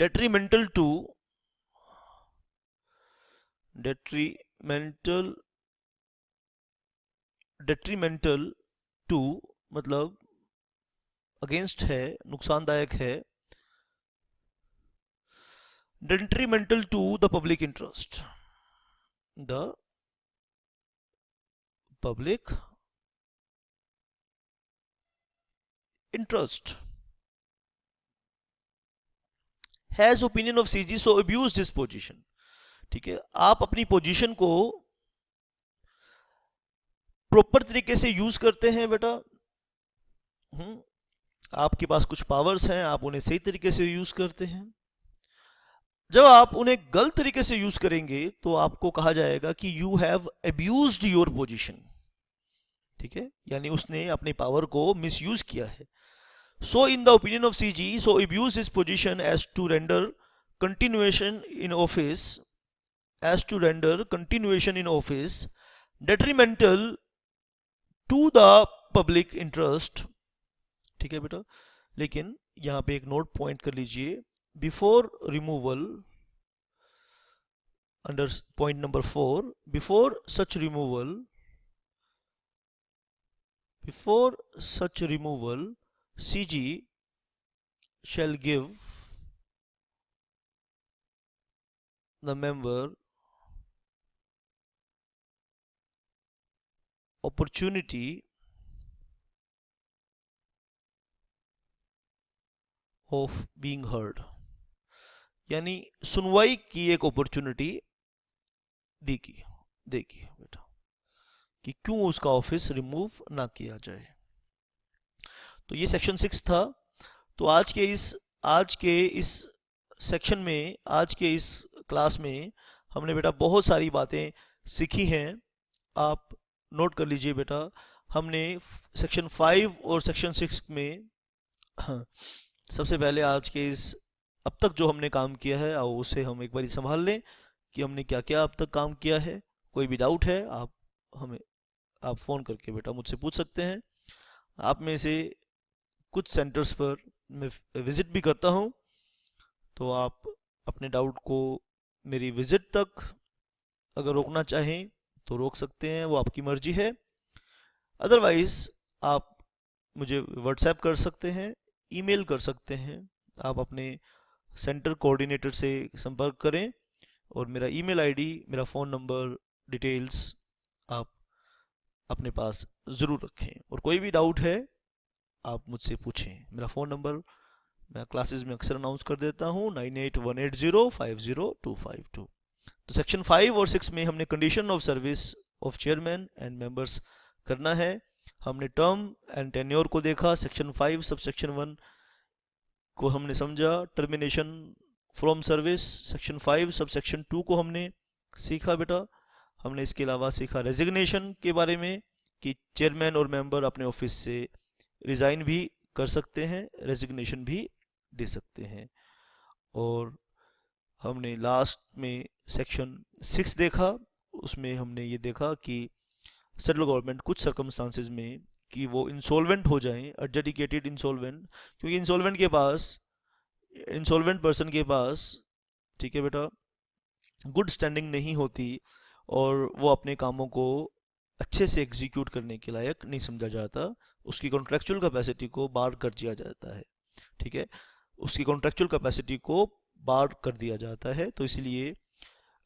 A: detrimental to मतलब against है, नुकसानदायक है, detrimental to the public interest, the public interest, has opinion of CG so abused his position, ठीक है, आप अपनी position को proper तरीके से यूज करते हैं बेटा, आपके पास कुछ पावर्स हैं, आप उन्हें सही तरीके से यूज करते हैं। जब आप उन्हें गलत तरीके से यूज करेंगे तो आपको कहा जाएगा कि you have abused your position, ठीक है, यानी उसने अपनी पावर को मिसयूज किया है। So in the opinion of CG so abuse his position as to render continuation in office detrimental to the public interest, ठीक है बेटा। लेकिन यहां पे एक नोट पॉइंट कर लीजिए, before removal, under point number 4, before such removal CG shall give the member opportunity of being heard, यानी सुनवाई की एक अपॉर्चुनिटी देगी बेटा कि क्यों उसका ऑफिस रिमूव ना किया जाए। तो ये सेक्शन 6 था। तो आज के इस सेक्शन में, आज के इस क्लास में हमने बेटा बहुत सारी बातें सीखी हैं। आप नोट कर लीजिए बेटा, हमने सेक्शन 5 और सेक्शन 6 में सबसे पहले आज के इस अब तक जो हमने काम किया है, आओ उसे हम एक बार संभाल लें। कि हमने क्या क्या अब तक काम किया है। कोई भी डाउट है आप फ़ोन करके बेटा मुझसे पूछ सकते हैं। आप में से कुछ सेंटर्स पर मैं विज़िट भी करता हूँ, तो आप अपने डाउट को मेरी विज़िट तक अगर रोकना चाहें तो रोक सकते हैं, वो आपकी मर्ज़ी है। अदरवाइज़ आप मुझे व्हाट्सएप कर सकते हैं, ईमेल कर सकते हैं। आप अपने सेंटर कोऑर्डिनेटर से संपर्क करें और मेरा ईमेल आईडी, मेरा फ़ोन नंबर, डिटेल्स आप अपने पास ज़रूर रखें। और कोई भी डाउट है आप मुझसे पूछें। मेरा फ़ोन नंबर मैं क्लासेस में अक्सर अनाउंस कर देता हूँ, 9818050252। तो सेक्शन 5 और 6 में हमने condition of service of chairman and members करना है। हमने टर्म एंड टेन्योर को देखा। सेक्शन 5 सब सेक्शन 1 को हमने समझा, termination from service. Section 5 sub section 2 को हमने सीखा बेटा। हमने इसके अलावा सीखा रेजिग्नेशन के बारे में कि चेयरमैन और मेंबर अपने ऑफिस से रिज़ाइन भी कर सकते हैं, रेजिग्नेशन भी दे सकते हैं। और हमने लास्ट में सेक्शन 6 देखा। उसमें हमने ये देखा कि सेंट्रल गवर्नमेंट कुछ सर्कमस्टांसेस में कि वो इंसॉल्वेंट हो जाएं, एडजुडिकेटेड इंसॉल्वेंट, क्योंकि इंसॉल्वेंट पर्सन के पास, ठीक है बेटा, गुड स्टैंडिंग नहीं होती और वो अपने कामों को अच्छे से एग्जीक्यूट करने के लायक नहीं समझा जाता। उसकी कॉन्ट्रेक्चुअल कैपेसिटी को बार कर दिया जाता है, ठीक है, उसकी कॉन्ट्रेक्चुअल कैपेसिटी को बार कर दिया जाता है। तो इसलिए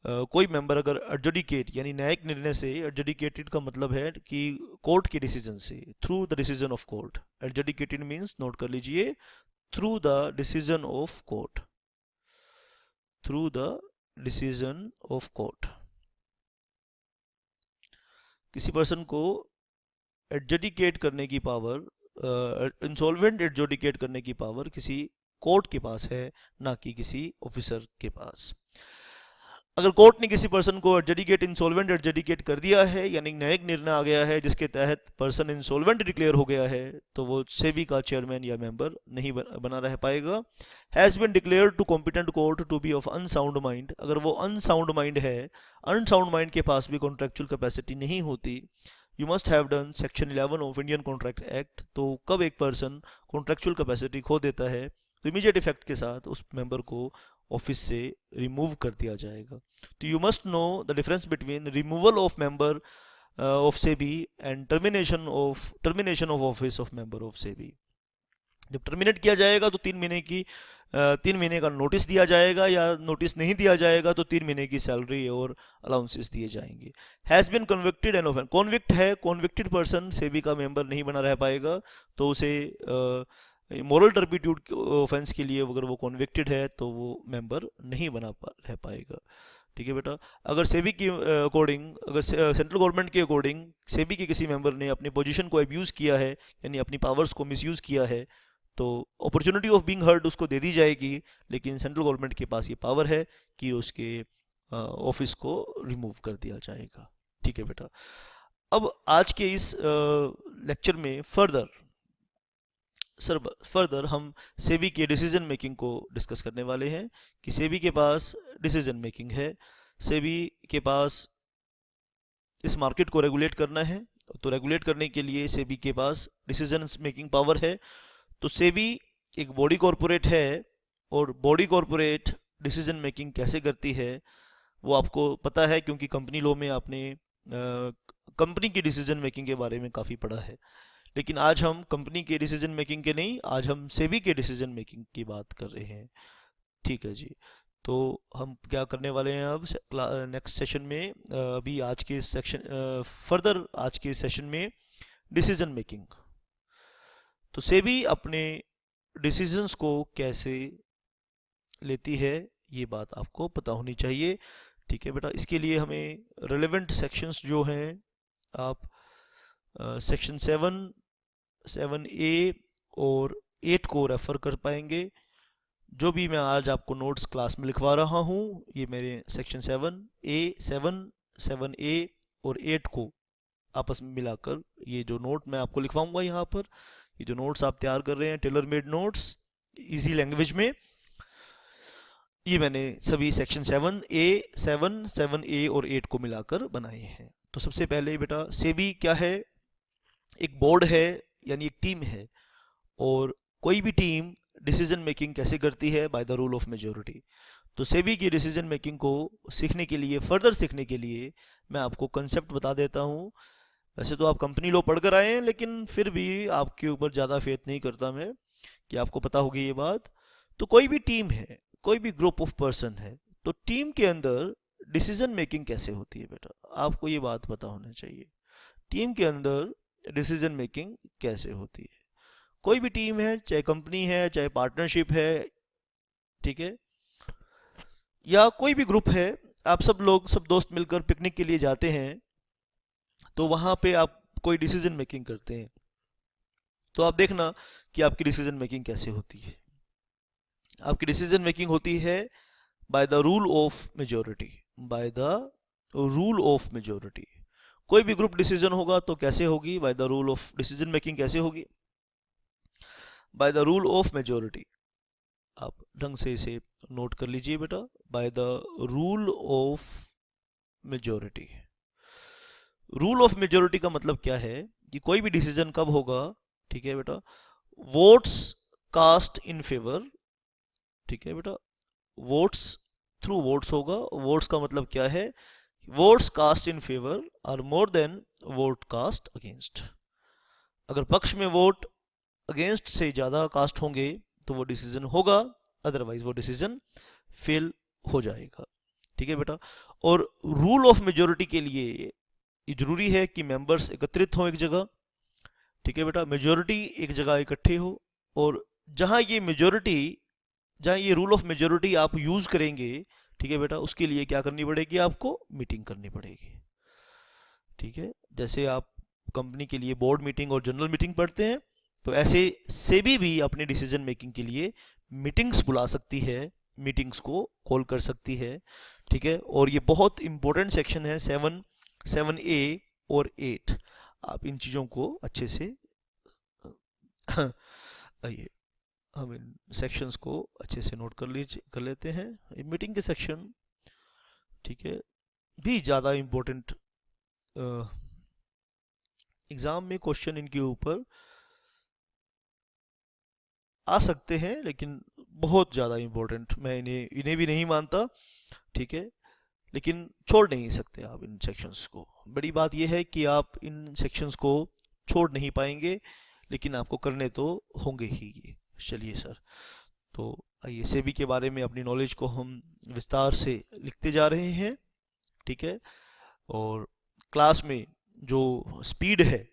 A: कोई मेंबर अगर एडजुडिकेट यानी न्यायिक निर्णय से, एडजुडिकेटेड का मतलब है कि कोर्ट के डिसीजन से, through the decision of court. Adjudicated means, note कर लीजिए, through the decision of court, through the decision of court. किसी पर्सन को एडजुडिकेट करने की पावर, इंसॉल्वेंट एडजुडिकेट करने की पावर किसी कोर्ट के पास है, ना कि किसी ऑफिसर के पास। अगर कोर्ट ने किसी पर्सन को एडजुडिकेट, इंसॉल्वेंट एडजुडिकेट कर दिया है, यानी न्यायिक निर्णय आ गया है जिसके तहत पर्सन इंसॉल्वेंट डिक्लेयर हो गया है, तो वो सेबी का चेयरमैन या मेंबर नहीं बना रह पाएगा। Has been declared to competent court to be of unsound mind. अगर वो अनसाउंड माइंड है, अनसाउंड माइंड के पास भी कॉन्ट्रेक्चुअल कैपेसिटी नहीं होती, you must have done section 11 of Indian contract act. तो कब एक पर्सन कॉन्ट्रेक्चुअल कैपेसिटी खो देता है, तो इमीडिएट इफेक्ट के साथ उस मेंबर को ऑफिस से रिमूव कर दिया जाएगा। तो you must know the difference between removal of member of SEBI and termination of office of member of SEBI. जब टर्मिनेट किया जाएगा तो 3 महीने का नोटिस दिया जाएगा, या नोटिस नहीं दिया जाएगा तो 3 महीने की सैलरी और अलाउंसेस दिए जाएंगे। Has been convicted and offence, convict है, कॉन्विक्टेड पर्सन सेबी का मेंबर नहीं बना रह पाएगा, तो उसे मॉरल टर्पिट्यूड ऑफेंस के लिए अगर वो कॉन्विक्टेड है तो वो मेंबर नहीं रह पाएगा, ठीक है बेटा। अगर सेबी की अकॉर्डिंग, अगर सेंट्रल गवर्नमेंट के अकॉर्डिंग सेबी के किसी मेंबर ने अपनी पोजीशन को अब्यूज़ किया है, यानी अपनी पावर्स को मिसयूज़ किया है, तो अपॉर्चुनिटी ऑफ बीइंग हर्ड उसको दे दी जाएगी, लेकिन सेंट्रल गवर्नमेंट के पास ये पावर है कि उसके ऑफिस को रिमूव कर दिया जाएगा, ठीक है बेटा। अब आज के इस लेक्चर में फर्दर हम सेबी के डिसीजन मेकिंग को डिस्कस करने वाले हैं कि सेबी के पास डिसीजन मेकिंग है, सेबी के पास इस मार्केट को रेगुलेट करना है, तो रेगुलेट करने के लिए सेबी के पास डिसीजन मेकिंग पावर है। तो सेबी एक बॉडी कॉरपोरेट है, और बॉडी कॉरपोरेट डिसीजन मेकिंग कैसे करती है वो आपको पता है, क्योंकि कंपनी लॉ में आपने कंपनी की डिसीजन मेकिंग के बारे में काफ़ी पढ़ा है। लेकिन आज हम कंपनी के डिसीजन मेकिंग के नहीं, आज हम सेबी के डिसीजन मेकिंग की बात कर रहे हैं, ठीक है जी। तो हम क्या करने वाले हैं अब नेक्स्ट सेशन में, अभी आज के सेक्शन फर्दर आज के सेशन में डिसीजन मेकिंग। तो सेबी अपने डिसीजंस को कैसे लेती है ये बात आपको पता होनी चाहिए, ठीक है बेटा। इसके लिए हमें रेलेवेंट सेक्शंस जो हैं, आप सेक्शन 7A और 8 को रेफ़र कर पाएंगे। जो भी मैं आज आपको नोट्स क्लास में लिखवा रहा हूँ, ये मेरे सेक्शन 7A और 8 को आपस में मिलाकर ये जो नोट मैं आपको लिखवाऊंगा यहाँ पर, ये जो नोट्स आप तैयार कर रहे हैं tailor made notes easy language में, ये मैंने सभी सेक्शन 7 ए और 8 को मिलाकर बनाए हैं। तो सबसे पहले बेटा सेबी क्या है? एक बोर्ड है, यानी एक टीम है। और कोई भी टीम डिसीजन मेकिंग कैसे करती है? By the rule of majority. तो सेबी की डिसीजन मेकिंग को सीखने के लिए, फर्दर सीखने के लिए, मैं आपको कंसेप्ट बता देता हूँ। वैसे तो आप कंपनी लॉ पढ़कर आए हैं, लेकिन फिर भी आपके ऊपर ज़्यादा फेथ नहीं करता मैं कि आपको पता होगी ये बात। तो कोई भी टीम है, कोई भी ग्रुप ऑफ पर्सन है, तो टीम के अंदर डिसीजन मेकिंग कैसे होती है बेटा? आपको ये बात पता होना चाहिए। टीम के अंदर डिसीजन मेकिंग कैसे होती है? कोई भी टीम है, चाहे कंपनी है, चाहे पार्टनरशिप है, ठीक है, या कोई भी ग्रुप है, आप सब लोग, सब दोस्त मिलकर पिकनिक के लिए जाते हैं, तो वहाँ पे आप कोई डिसीजन मेकिंग करते हैं। तो आप देखना कि आपकी डिसीजन मेकिंग कैसे होती है। आपकी डिसीजन मेकिंग होती है by the rule of majority. By the rule of majority. कोई भी ग्रुप डिसीजन होगा तो कैसे होगी? By the rule of decision making कैसे होगी? By the rule of majority. आप ढंग से इसे नोट कर लीजिए बेटा। By the rule of majority. Rule of majority का मतलब क्या है कि कोई भी डिसीजन कब होगा? ठीक है बेटा, वोट्स कास्ट इन फेवर। ठीक है बेटा, वोट्स, थ्रू वोट्स होगा। वोट्स का मतलब क्या है? Votes cast in favour are more than vote cast against. अगर पक्ष में वोट अगेंस्ट से ज़्यादा कास्ट होंगे तो वो डिसीजन होगा, अदरवाइज वो डिसीजन फेल हो जाएगा। ठीक है बेटा। और रूल ऑफ मेजोरिटी के लिए ये जरूरी है कि मेंबर्स एकत्रित हों एक जगह। ठीक है बेटा, मेजोरिटी एक जगह इकट्ठे हो। और जहां ये मेजोरिटी, जहां ये रूल ऑफ मेजोरिटी आप यूज करेंगे, ठीक है बेटा, उसके लिए क्या करनी पड़ेगी? आपको मीटिंग करनी पड़ेगी। ठीक है, जैसे आप कंपनी के लिए बोर्ड मीटिंग और जनरल मीटिंग पढ़ते हैं, तो ऐसे सेबी भी अपने डिसीजन मेकिंग के लिए मीटिंग्स बुला सकती है, मीटिंग्स को कॉल कर सकती है। ठीक है, और ये बहुत इंपॉर्टेंट सेक्शन है 7 ए और 8। आप इन चीज़ों को अच्छे से आइए हम इन सेक्शंस को अच्छे से नोट कर लेते हैं। मीटिंग के सेक्शन, ठीक है, भी ज़्यादा इम्पोर्टेंट, एग्ज़ाम में क्वेश्चन इनके ऊपर आ सकते हैं, लेकिन बहुत ज़्यादा इम्पोर्टेंट मैं इन्हें भी नहीं मानता। ठीक है, लेकिन छोड़ नहीं सकते आप इन सेक्शंस को। बड़ी बात यह है कि आप इन सेक्शंस को छोड़ नहीं पाएंगे, लेकिन आपको करने तो होंगे ही ये। चलिए सर, तो आइए सेबी के बारे में अपनी नॉलेज को हम विस्तार से लिखते जा रहे हैं। ठीक है, और क्लास में जो स्पीड है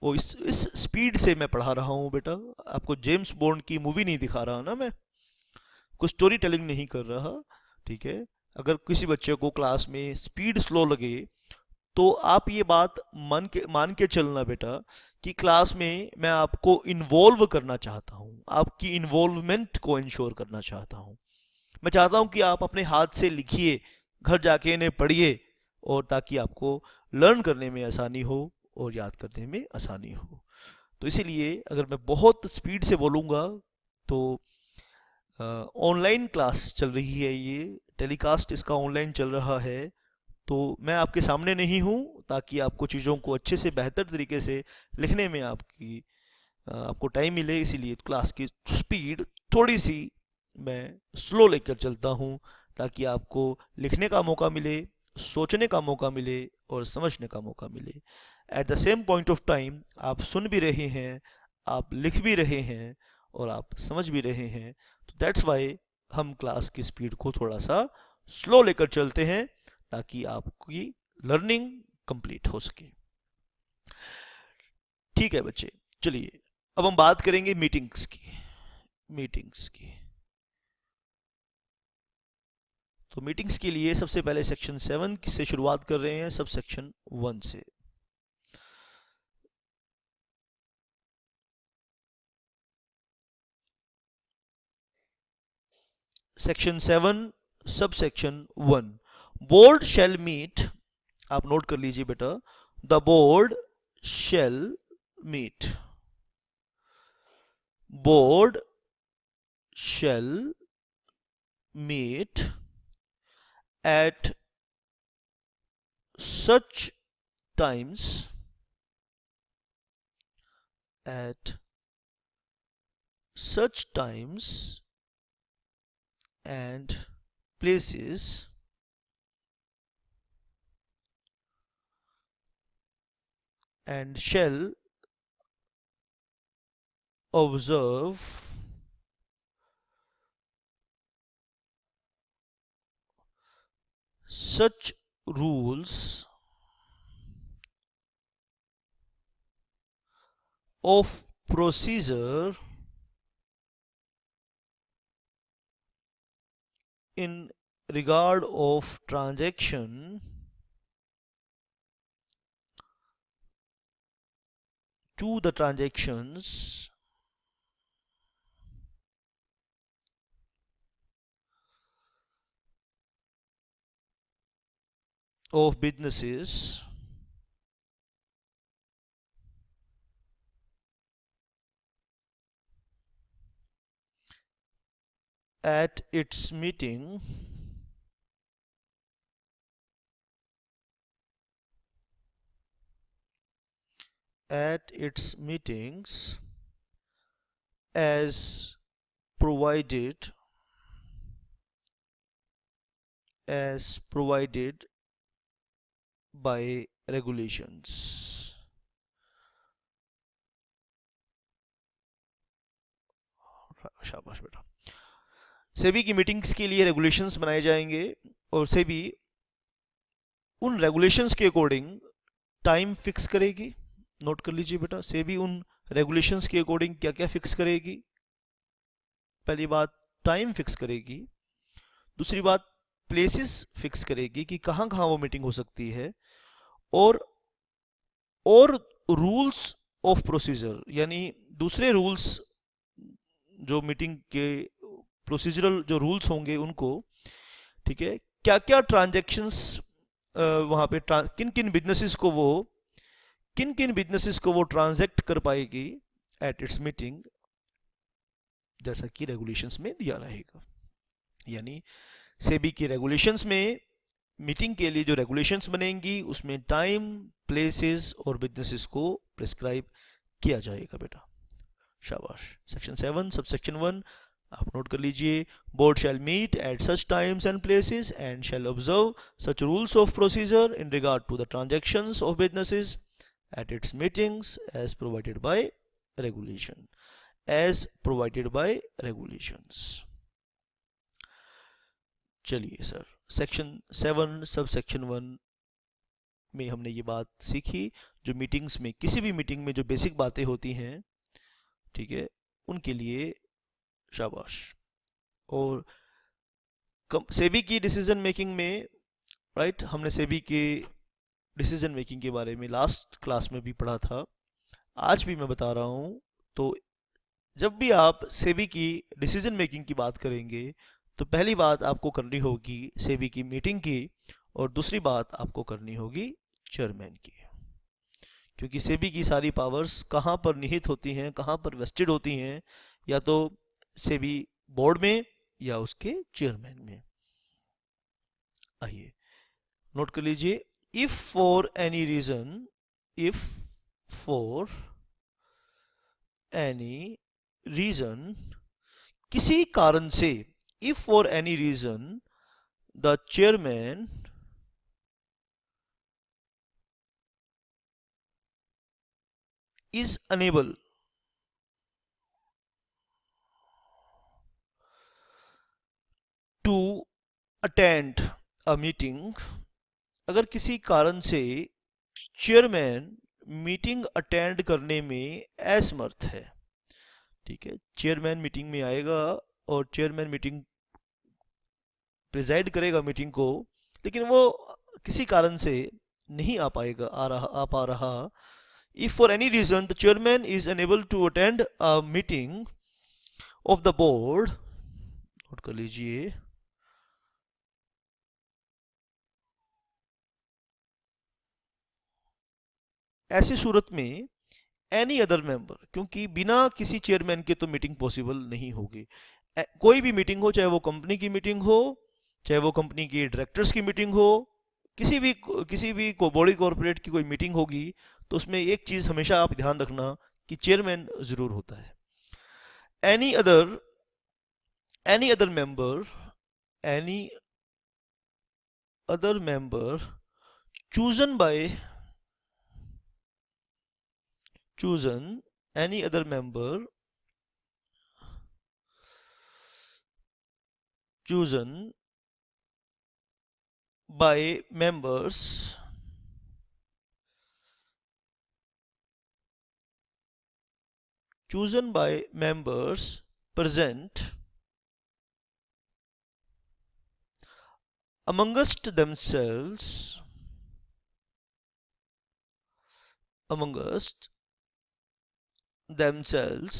A: वो इस स्पीड से मैं पढ़ा रहा हूँ बेटा। आपको जेम्स बॉन्ड की मूवी नहीं दिखा रहा ना मैं, कुछ स्टोरी टेलिंग नहीं कर रहा। ठीक है, अगर किसी बच्चे को क्लास में स्पीड स्लो लगे तो आप ये बात मान के चलना बेटा कि क्लास में मैं आपको इन्वॉल्व करना चाहता हूँ, आपकी इन्वॉल्वमेंट को इंश्योर करना चाहता हूँ। मैं चाहता हूँ कि आप अपने हाथ से लिखिए, घर जाके इन्हें पढ़िए, और ताकि आपको लर्न करने में आसानी हो और याद करने में आसानी हो। तो इसीलिए अगर मैं बहुत स्पीड से बोलूँगा तो ऑनलाइन क्लास चल रही है, ये टेलीकास्ट इसका ऑनलाइन चल रहा है, तो मैं आपके सामने नहीं हूँ, ताकि आपको चीज़ों को अच्छे से बेहतर तरीके से लिखने में आपको टाइम मिले। इसीलिए क्लास की स्पीड थोड़ी सी मैं स्लो लेकर चलता हूँ, ताकि आपको लिखने का मौका मिले, सोचने का मौका मिले और समझने का मौका मिले। At the same point of time आप सुन भी रहे हैं, आप लिख भी रहे हैं और आप समझ भी रहे हैं। तो दैट्स वाई हम क्लास की स्पीड को थोड़ा सा स्लो लेकर चलते हैं, ताकि आपकी लर्निंग कंप्लीट हो सके। ठीक है बच्चे, चलिए अब हम बात करेंगे मीटिंग्स की। मीटिंग्स की तो मीटिंग्स के लिए सबसे पहले सेक्शन 7 से शुरुआत कर रहे हैं, सब सेक्शन 1 से। Section 7 sub section 1, board shall meet. आप नोट कर लीजिए बेटा, the board shall meet. Board shall meet at such times at such times and places and shall observe such rules of procedure in regard of transaction to the transactions of businesses at its meeting at its meetings as provided by regulations. शाबाश बेटा। सेबी की meetings के लिए regulations बनाए जाएंगे और सेबी उन regulations के अकॉर्डिंग टाइम फिक्स करेगी। नोट कर लीजिए बेटा, सेबी उन रेगुलेशंस के अकॉर्डिंग क्या क्या फिक्स करेगी। पहली बात टाइम फिक्स करेगी, दूसरी बात प्लेसेस फिक्स करेगी कि कहाँ कहाँ वो मीटिंग हो सकती है, और रूल्स ऑफ प्रोसीजर यानी दूसरे रूल्स जो मीटिंग के प्रोसीजरल जो रूल्स होंगे उनको, ठीक है, क्या क्या ट्रांजैक्शंस वहाँ पे किन किन बिजनेसेस को वो ट्रांजैक्ट कर पाएगी एट इट्स मीटिंग, जैसा कि रेगुलेशंस में दिया रहेगा। यानी सेबी की रेगुलेशंस में मीटिंग के लिए जो रेगुलेशंस बनेंगी उसमें टाइम, प्लेसेस और बिजनेसेस को प्रिस्क्राइब किया जाएगा बेटा। शाबाश। सेक्शन 7 सबसेक्शन 1 आप नोट कर लीजिए। Board shall meet at such times and places and shall observe such rules of procedure in regard to the transactions of businesses at its meetings as provided by regulations. चलिए sir, section 7 sub section 1 में हमने ये बात सीखी, जो meetings में, किसी भी मीटिंग में जो बेसिक बातें होती हैं, ठीक है, उनके लिए शाबाश। और सेबी की डिसीजन मेकिंग में, राइट, हमने सेबी के डिसीजन मेकिंग के बारे में लास्ट क्लास में भी पढ़ा था, आज भी मैं बता रहा हूँ। तो जब भी आप सेबी की डिसीजन मेकिंग की बात करेंगे तो पहली बात आपको करनी होगी सेबी की मीटिंग की, और दूसरी बात आपको करनी होगी चेयरमैन की। क्योंकि सेबी की सारी पावर्स कहाँ पर निहित होती हैं, कहाँ पर वेस्टेड होती हैं, या तो सेबी बोर्ड में या उसके चेयरमैन में। आइए नोट कर लीजिए। इफ फॉर एनी रीजन, किसी कारण से, if for any reason the chairman is unable to attend a meeting, अगर किसी कारण से चेयरमैन मीटिंग अटेंड करने में असमर्थ है, ठीक है, चेयरमैन मीटिंग में आएगा और चेयरमैन मीटिंग प्रिजाइड करेगा मीटिंग को, लेकिन वो किसी कारण से नहीं आ पा रहा। If for any reason the chairman is unable to attend a meeting of the board, note कर लीजिए, ऐसी सूरत में एनी अदर मेंबर, क्योंकि बिना किसी चेयरमैन के तो मीटिंग पॉसिबल नहीं होगी, कोई भी मीटिंग हो, चाहे वो कंपनी की मीटिंग हो, चाहे वो कंपनी की डायरेक्टर्स की मीटिंग हो, किसी भी को बॉडी कॉर्पोरेट की कोई मीटिंग होगी, तो उसमें एक चीज़ हमेशा आप ध्यान रखना कि चेयरमैन ज़रूर होता है. Any other any other member any other member chosen by chosen any other member chosen by members chosen by members present amongst themselves amongst themselves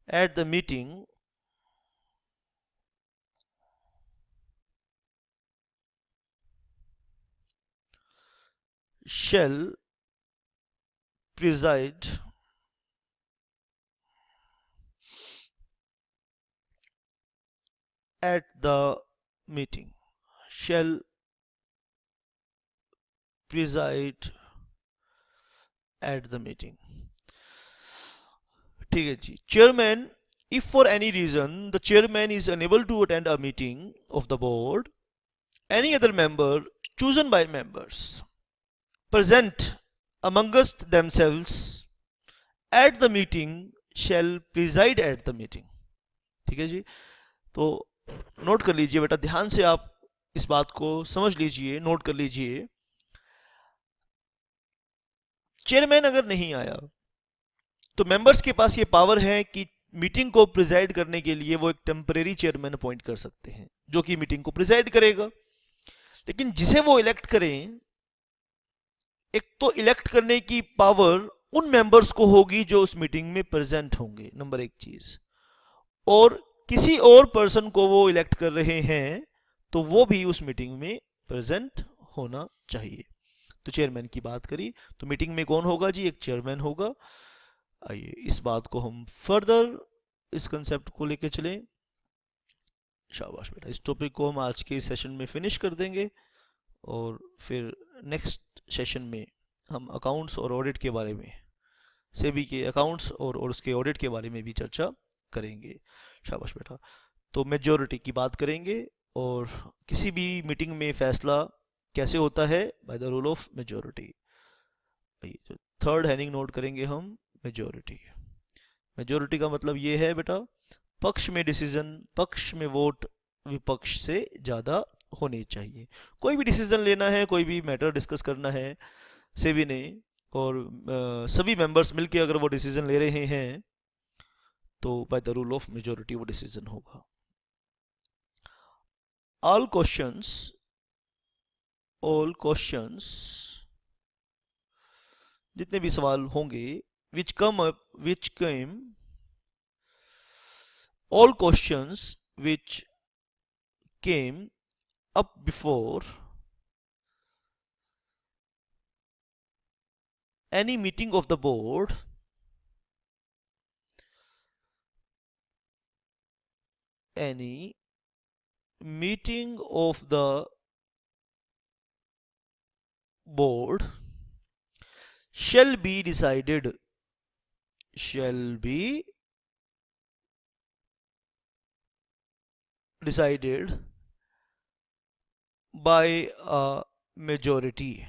A: at the meeting shall preside at the meeting shall preside at the meeting. ठीक है जी. Chairman, if for any reason the chairman is unable to attend a meeting of the board, any other member chosen by members present amongst themselves at the meeting shall preside at the meeting. ठीक है जी. तो note कर लीजिए बेटा, ध्यान से आप इस बात को समझ लीजिए, नोट कर लीजिए. चेयरमैन अगर नहीं आया तो मेंबर्स के पास ये पावर है कि मीटिंग को प्रिजाइड करने के लिए वो एक टेम्परेरी चेयरमैन अपॉइंट कर सकते हैं, जो कि मीटिंग को प्रिजाइड करेगा. लेकिन जिसे वो इलेक्ट करें, एक तो इलेक्ट करने की पावर उन मेंबर्स को होगी जो उस मीटिंग में प्रेजेंट होंगे, नंबर एक चीज. और किसी और पर्सन को वो इलेक्ट कर रहे हैं तो वो भी उस मीटिंग में प्रेजेंट होना चाहिए. तो चेयरमैन की बात करी तो मीटिंग में कौन होगा जी? एक चेयरमैन होगा. आइए इस बात को हम फर्दर इस कंसेप्ट को लेके चलें. शाबाश बेटा, इस टॉपिक को हम आज के सेशन में फिनिश कर देंगे और फिर नेक्स्ट सेशन में हम अकाउंट्स और ऑडिट के बारे में, सेबी के अकाउंट्स और उसके ऑडिट के बारे में भी चर्चा करेंगे. शाबाश बेटा. तो मेजॉरिटी की बात करेंगे और किसी भी मीटिंग में फैसला कैसे होता है? By the rule of majority. तो थर्ड हेडिंग नोट करेंगे हम, मेजॉरिटी. मेजॉरिटी का मतलब ये है बेटा, पक्ष में डिसीजन, पक्ष में वोट विपक्ष से ज़्यादा होने चाहिए. कोई भी डिसीजन लेना है, कोई भी मैटर डिस्कस करना है सेबी ने, और सभी मेंबर्स मिलके अगर वो डिसीजन ले रहे हैं तो by the rule of majority वो डिसीजन होगा. ऑल क्वेश्चंस जितने भी सवाल होंगे, which came all questions which came up before any meeting of the board any meeting of the board shall be decided by a majority.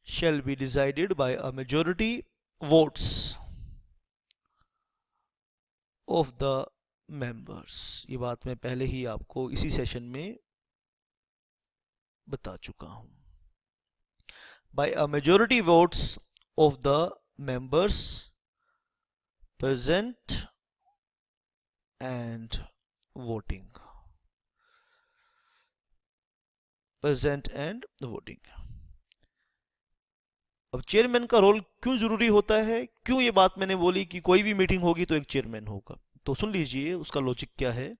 A: Shall be decided by a majority votes of the members. ये बात मैं पहले ही आपको इसी session में बता चुका हूं. By a majority votes of the members present and voting. अब चेयरमैन का रोल क्यों जरूरी होता है, क्यों ये बात मैंने बोली कि कोई भी मीटिंग होगी तो एक चेयरमैन होगा, तो सुन लीजिए उसका लॉजिक क्या है.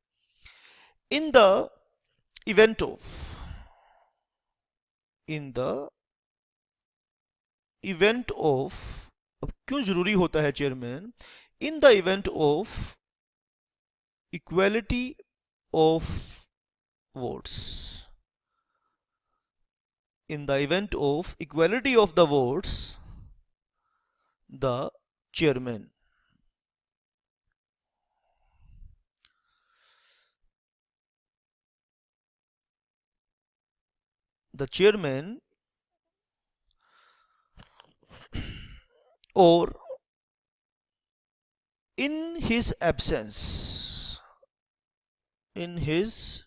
A: In the event of in the event of, अब क्यों जरूरी होता है chairman, in the event of equality of votes, in the event of equality of the votes, the chairman the chairman or in his absence, in his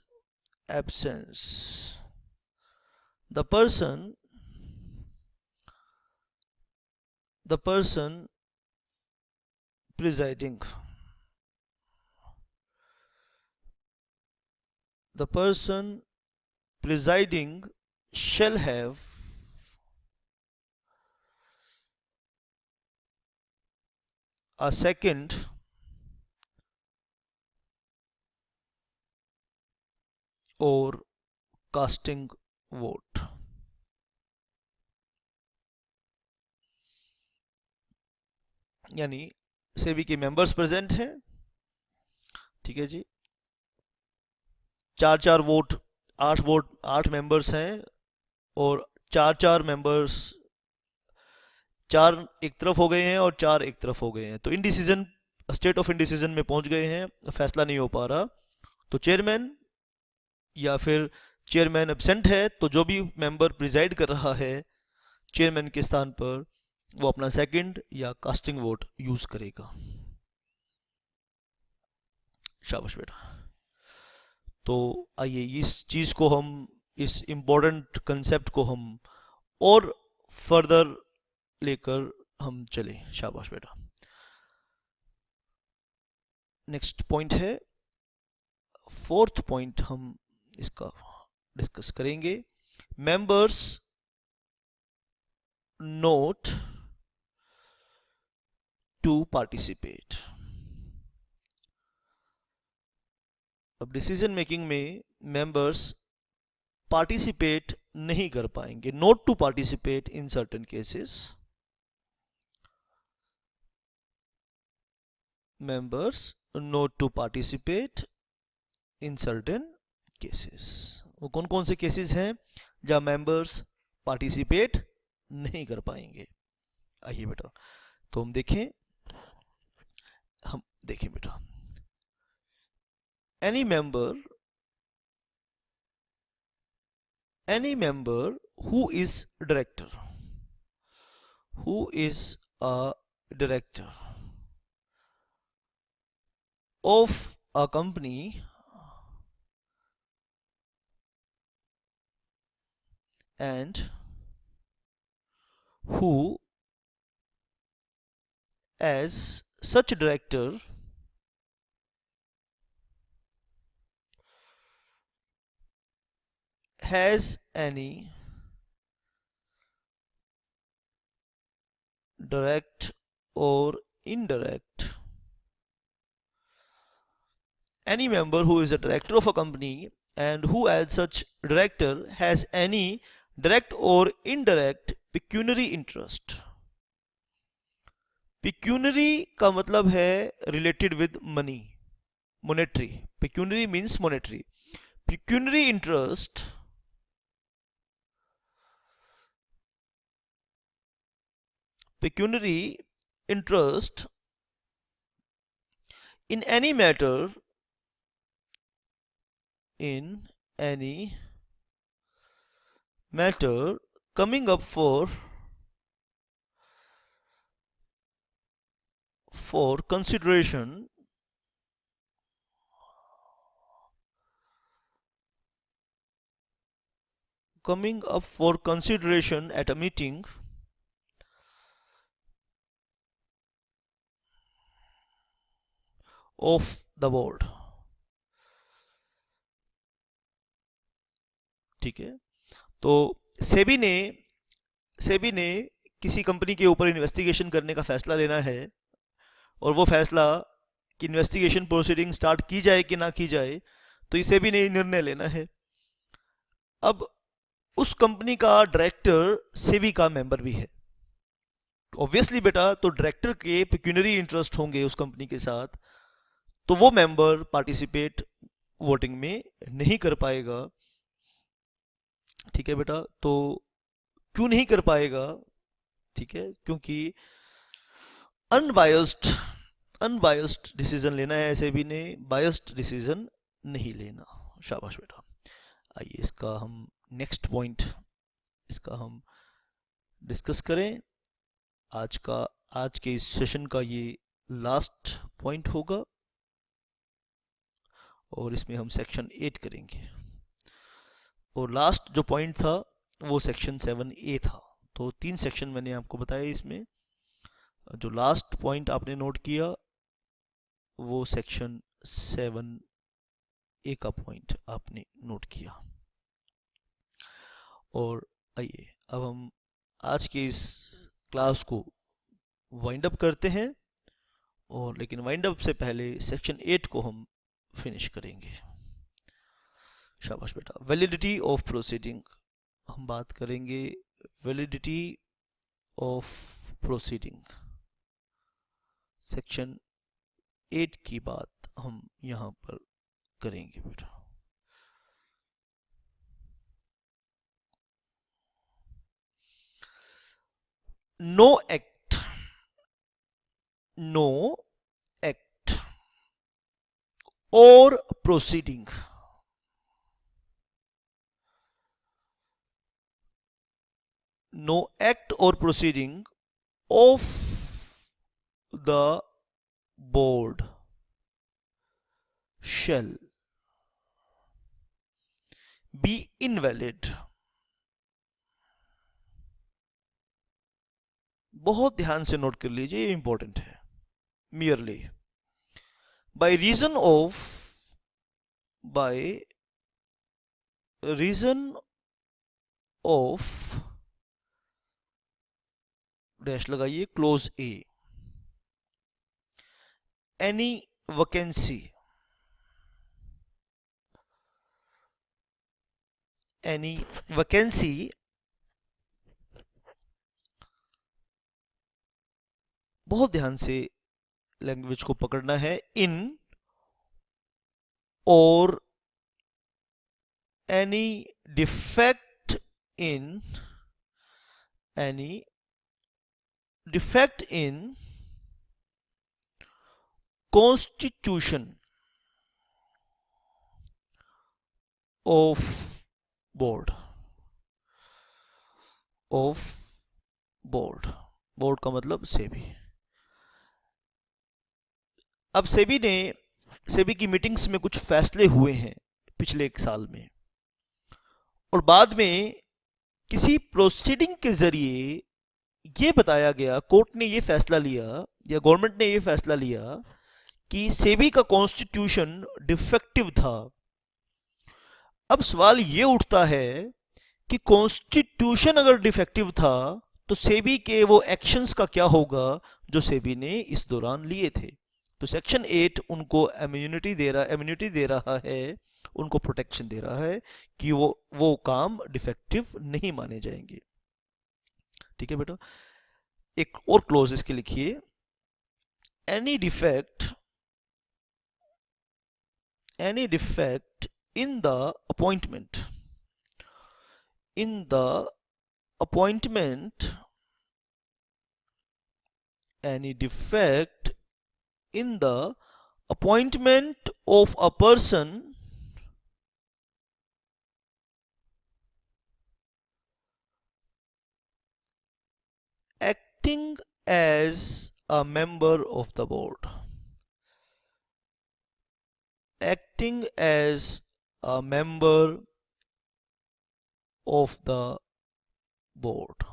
A: absence, the person presiding, the person presiding shall have a second or casting vote. यानी सेबी के members present हैं, ठीक है जी, चार चार vote, आठ members हैं, और चार चार मेंबर्स, चार एक तरफ हो गए हैं और चार एक तरफ हो गए हैं, तो इनडिसीजन, स्टेट ऑफ इनडिसीजन में पहुंच गए हैं, फैसला नहीं हो पा रहा, तो चेयरमैन या फिर चेयरमैन एब्सेंट है, तो जो भी मेंबर प्रिजाइड कर रहा है चेयरमैन के स्थान पर, वो अपना सेकंड या कास्टिंग वोट यूज करेगा। शाबाश बेटा। तो आइए इस चीज को हम, इस इम्पोर्टेंट कंसेप्ट को हम और फर्दर लेकर हम चले। शाबाश बेटा। नेक्स्ट पॉइंट है, फोर्थ पॉइंट हम इसका डिस्कस करेंगे, मेंबर्स नोट टू पार्टिसिपेट। अब डिसीजन मेकिंग में मेंबर्स पार्टिसिपेट नहीं कर पाएंगे, not to participate in certain cases, members not to participate in certain cases। वो कौन कौन से केसेस हैं जहां मेंबर्स पार्टिसिपेट नहीं कर पाएंगे? आइए बेटा, तो हम देखें बेटा, any member who is director, who is a director of a company and who as such director has any direct or indirect, any member who is a director of a company and who as such director has any direct or indirect pecuniary interest। pecuniary का मतलब है related with money, monetary, pecuniary means monetary, pecuniary interest in any matter, coming up for consideration at a meeting of the board। ठीक है, तो सेबी ने किसी company के ऊपर इन्वेस्टिगेशन करने का फैसला लेना है, और वो फैसला कि इन्वेस्टिगेशन प्रोसीडिंग स्टार्ट की जाए कि ना की जाए, तो ये सेबी ने निर्णय लेना है। अब उस कंपनी का डायरेक्टर सेबी का मेंबर भी है। ऑब्वियसली बेटा, तो डायरेक्टर के पेक्यूनरी इंटरेस्ट होंगे उस कंपनी के साथ, तो वो मेंबर पार्टिसिपेट वोटिंग में नहीं कर पाएगा। ठीक है बेटा, तो क्यों नहीं कर पाएगा? ठीक है, क्योंकि अनबायस्ड अनबायस्ड डिसीजन लेना है, ऐसे भी ने बायस्ड डिसीजन नहीं लेना। शाबाश बेटा। आइए इसका हम नेक्स्ट पॉइंट इसका हम डिस्कस करें। आज के इस सेशन का ये लास्ट पॉइंट होगा और इसमें हम सेक्शन 8 करेंगे। और लास्ट जो पॉइंट था वो सेक्शन 7A था। तो 3 सेक्शन मैंने आपको बताया। इसमें जो लास्ट पॉइंट आपने नोट किया वो सेक्शन 7A का पॉइंट आपने नोट किया। और आइए अब हम आज के इस क्लास को वाइंड अप करते हैं, और लेकिन वाइंड अप से पहले सेक्शन 8 को हम फिनिश करेंगे। शाबाश बेटा। वैलिडिटी ऑफ प्रोसीडिंग, हम बात करेंगे वैलिडिटी ऑफ प्रोसीडिंग। सेक्शन 8 की बात हम यहां पर करेंगे बेटा। नो एक्ट और proceeding no act or proceeding of the board shall be invalid। बहुत ध्यान से नोट कर लीजिए, ये इंपॉर्टेंट है। merely by reason of dash लगाइए, क्लोज ए, any vacancy बहुत ध्यान से लैंग्वेज को पकड़ना है। इन और any defect in constitution of board board का मतलब सेबी। अब सेबी की मीटिंग्स में कुछ फैसले हुए हैं पिछले 1 साल में, और बाद में किसी प्रोसीडिंग के जरिए ये बताया गया, कोर्ट ने ये फैसला लिया या गवर्नमेंट ने ये फैसला लिया कि सेबी का कॉन्स्टिट्यूशन डिफेक्टिव था। अब सवाल ये उठता है कि कॉन्स्टिट्यूशन अगर डिफेक्टिव था तो सेबी के वो एक्शंस का क्या होगा जो सेबी ने इस दौरान लिए थे। तो सेक्शन 8 उनको इम्यूनिटी दे रहा है, उनको प्रोटेक्शन दे रहा है कि वो काम डिफेक्टिव नहीं माने जाएंगे। ठीक है बेटा। एक और क्लोज इसके लिखिए, any defect in the appointment any defect in the appointment of a person acting as a member of the board acting as a member of the board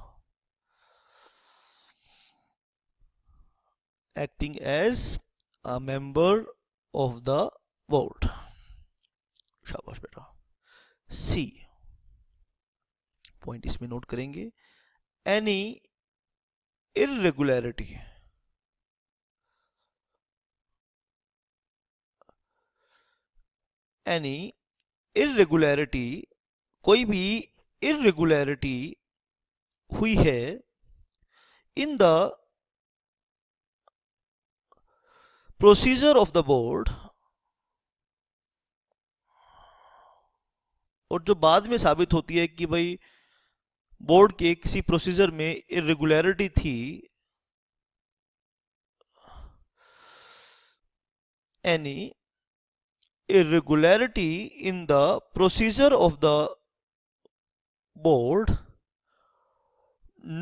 A: acting as a member of the board। शाबाश बेटा। C point इसमें note करेंगे, any irregularity कोई भी irregularity हुई है in the procedure of the board, और जो बाद में साबित होती है कि भाई बोर्ड के किसी प्रोसीजर में इरेगुलरिटी थी, any irregularity in the procedure of the board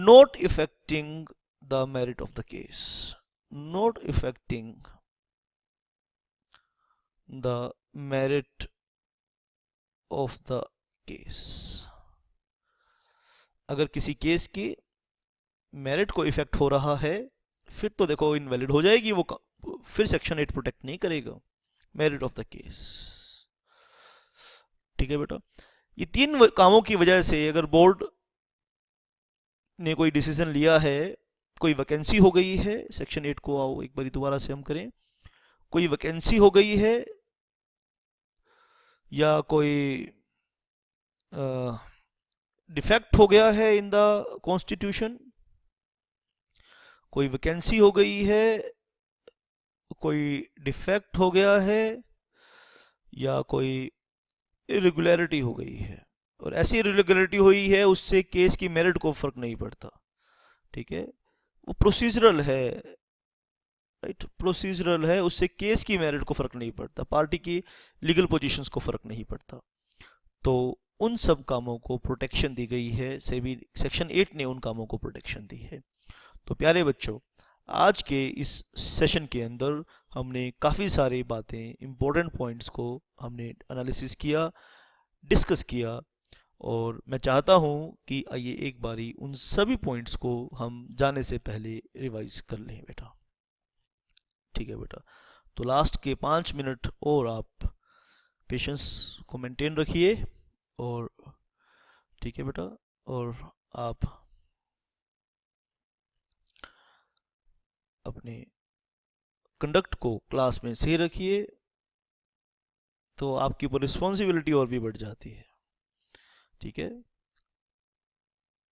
A: not affecting the merit of the case, not affecting the merit of the case। अगर किसी केस की मेरिट को इफेक्ट हो रहा है फिर तो देखो इनवैलिड हो जाएगी वो, फिर सेक्शन 8 प्रोटेक्ट नहीं करेगा मेरिट ऑफ द केस। ठीक है बेटा, ये तीन कामों की वजह से अगर बोर्ड ने कोई डिसीजन लिया है, कोई वैकेंसी हो गई है, सेक्शन 8 को आओ एक बार दोबारा से हम करें, कोई वैकेंसी हो गई है या कोई डिफेक्ट हो गया है इन द कॉन्स्टिट्यूशन, कोई वैकेंसी हो गई है, कोई डिफेक्ट हो गया है या कोई इरेगुलरिटी हो गई है, और ऐसी इरेगुलरिटी हुई है उससे केस की मेरिट को फर्क नहीं पड़ता। ठीक है, वो प्रोसीजरल है, राइट, प्रोसीजरल है, उससे केस की मेरिट को फर्क नहीं पड़ता, पार्टी की लीगल पोजीशंस को फर्क नहीं पड़ता। तो उन सब कामों को प्रोटेक्शन दी गई है, सेबी सेक्शन 8 ने उन कामों को प्रोटेक्शन दी है। तो प्यारे बच्चों, आज के इस सेशन के अंदर हमने काफ़ी सारी बातें, इम्पोर्टेंट पॉइंट्स को हमने एनालिसिस किया, डिस्कस किया, और मैं चाहता हूं कि आइए एक बारी उन सभी पॉइंट्स को हम जाने से पहले रिवाइज कर लें बेटा। ठीक है बेटा, तो लास्ट के 5 मिनट और आप पेशेंस को मेंटेन रखिए, और ठीक है बेटा, और आप अपने कंडक्ट को क्लास में सही रखिए, तो आपकी ऊपर रिस्पॉन्सिबिलिटी और भी बढ़ जाती है। ठीक है,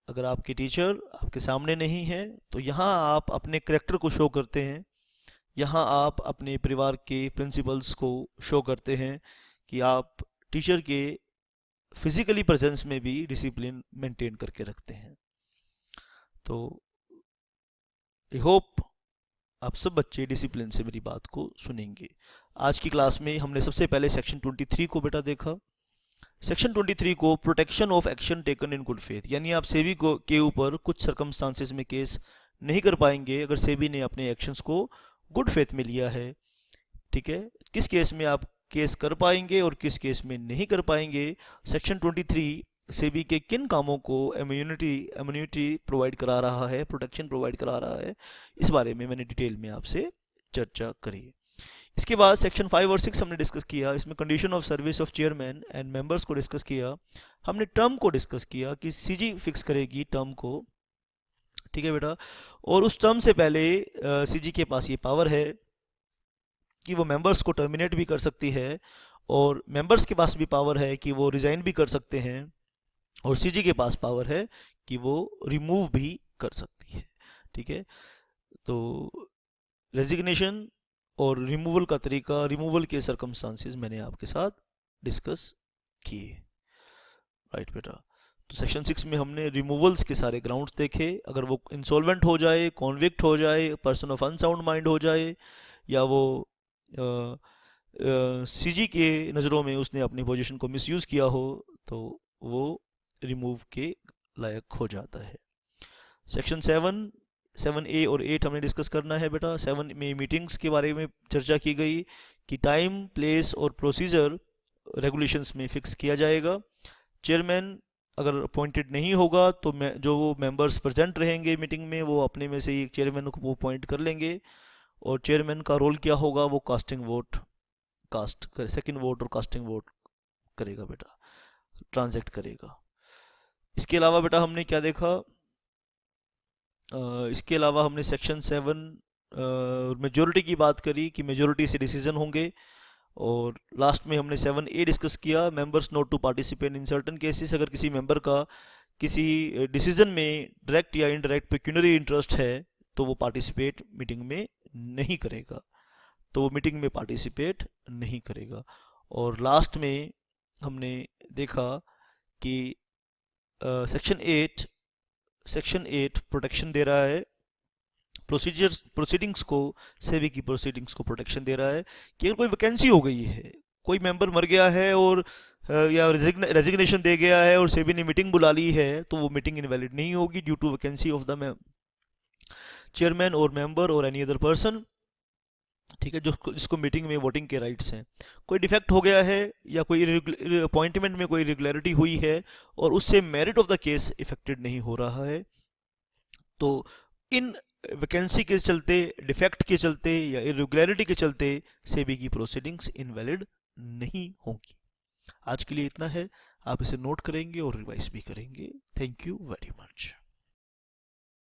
A: अगर आपके टीचर आपके सामने नहीं है तो यहाँ आप अपने करेक्टर को शो करते हैं, यहाँ आप अपने परिवार के प्रिंसिपल्स को शो करते हैं कि आप टीचर के फिजिकली प्रेजेंस में भी डिसिप्लिन मेंटेन करके रखते हैं। तो आई होप आप सब बच्चे डिसिप्लिन से मेरी बात को सुनेंगे। आज की क्लास में हमने सबसे पहले सेक्शन 23 को बेटा देखा। सेक्शन 23 को protection of action taken in good faith, यानी आप सेबी को के ऊपर कुछ सर्कमस्टांसेस में केस नहीं कर पाएंगे अगर सेबी ने अपने एक्शंस को गुड फेथ में लिया है। ठीक है, किस केस में आप केस कर पाएंगे और किस केस में नहीं कर पाएंगे। सेक्शन 23 सेबी के किन कामों को इम्यूनिटी प्रोवाइड करा रहा है, प्रोटेक्शन प्रोवाइड करा रहा है, इस बारे में मैंने डिटेल में आपसे चर्चा करी। इसके बाद सेक्शन 5 और 6 हमने डिस्कस किया, इसमें condition of service of chairman and members को डिस्कस किया। हमने टर्म को डिस्कस किया कि सीजी फिक्स करेगी टर्म को। ठीक है बेटा, और उस टर्म से पहले सीजी के पास ये पावर है कि वो मेंबर्स को टर्मिनेट भी कर सकती है, और मेंबर्स के पास भी पावर है कि वो रिजाइन भी कर सकते हैं, और सीजी के पास पावर है कि वो रिमूव भी कर सकती है। ठीक है, तो रेजिग्नेशन और रिमूवल का तरीका, रिमूवल के सर्कमस्टांसेस मैंने आपके साथ डिस्कस किए। राइट बेटा, तो सेक्शन 6 में हमने रिमूवल्स के सारे ग्राउंड्स देखे। अगर वो इंसॉल्वेंट हो जाए, कॉन्विक्ट हो जाए, पर्सन ऑफ अनसाउंड माइंड हो जाए, या वो सीजी के नज़रों में उसने अपनी पोजीशन को मिसयूज़ किया हो, तो वो रिमूव के लायक हो जाता है। सेक्शन 7A और 8 हमने डिस्कस करना है बेटा। 7 में मीटिंग्स के बारे में चर्चा की गई कि टाइम, प्लेस और प्रोसीजर रेगुलेशंस में फिक्स किया जाएगा। चेयरमैन अगर अपॉइंटेड नहीं होगा तो जो वो मेंबर्स प्रेजेंट रहेंगे मीटिंग में, वो अपने में से ही एक चेयरमैन को अपॉइंट कर लेंगे, और चेयरमैन का रोल क्या होगा, वो कास्टिंग वोट सेकंड वोट और कास्टिंग वोट करेगा बेटा, ट्रांजैक्ट करेगा। इसके अलावा बेटा हमने क्या देखा, इसके अलावा हमने सेक्शन 7 मेजॉरिटी की बात करी कि मेजॉरिटी से डिसीजन होंगे, और लास्ट में हमने 7A डिस्कस किया, members not to participate in certain cases. अगर किसी मेंबर का किसी डिसीजन में डायरेक्ट या इनडायरेक्ट पेक्यूनरी इंटरेस्ट है तो वो पार्टिसिपेट मीटिंग में नहीं करेगा, तो वो मीटिंग में पार्टिसिपेट नहीं करेगा। और लास्ट में हमने देखा कि सेक्शन 8 प्रोटेक्शन दे रहा है प्रोसीडिंग्स को, सेबी की प्रोसीडिंग्स को प्रोटेक्शन दे रहा है कि अगर कोई वैकेंसी हो गई है, कोई मेंबर मर गया है और या रेजिग्नेशन दे गया है और सेबी ने मीटिंग बुला ली है, तो वो मीटिंग इनवैलिड नहीं होगी due to vacancy of the chairman और मेंबर और एनी अदर पर्सन। ठीक है, जो जिसको मीटिंग में वोटिंग के राइट्स हैं। कोई डिफेक्ट हो गया है या कोई अपॉइंटमेंट में कोई इरेगुलरिटी हुई है और उससे merit of the case affected नहीं हो रहा है, तो इन वैकेंसी के चलते, डिफेक्ट के चलते या इरेगुलरिटी के चलते सेबी की प्रोसीडिंग्स इनवैलिड नहीं होंगी। आज के लिए इतना है, आप इसे नोट करेंगे और रिवाइज भी करेंगे। Thank you very much.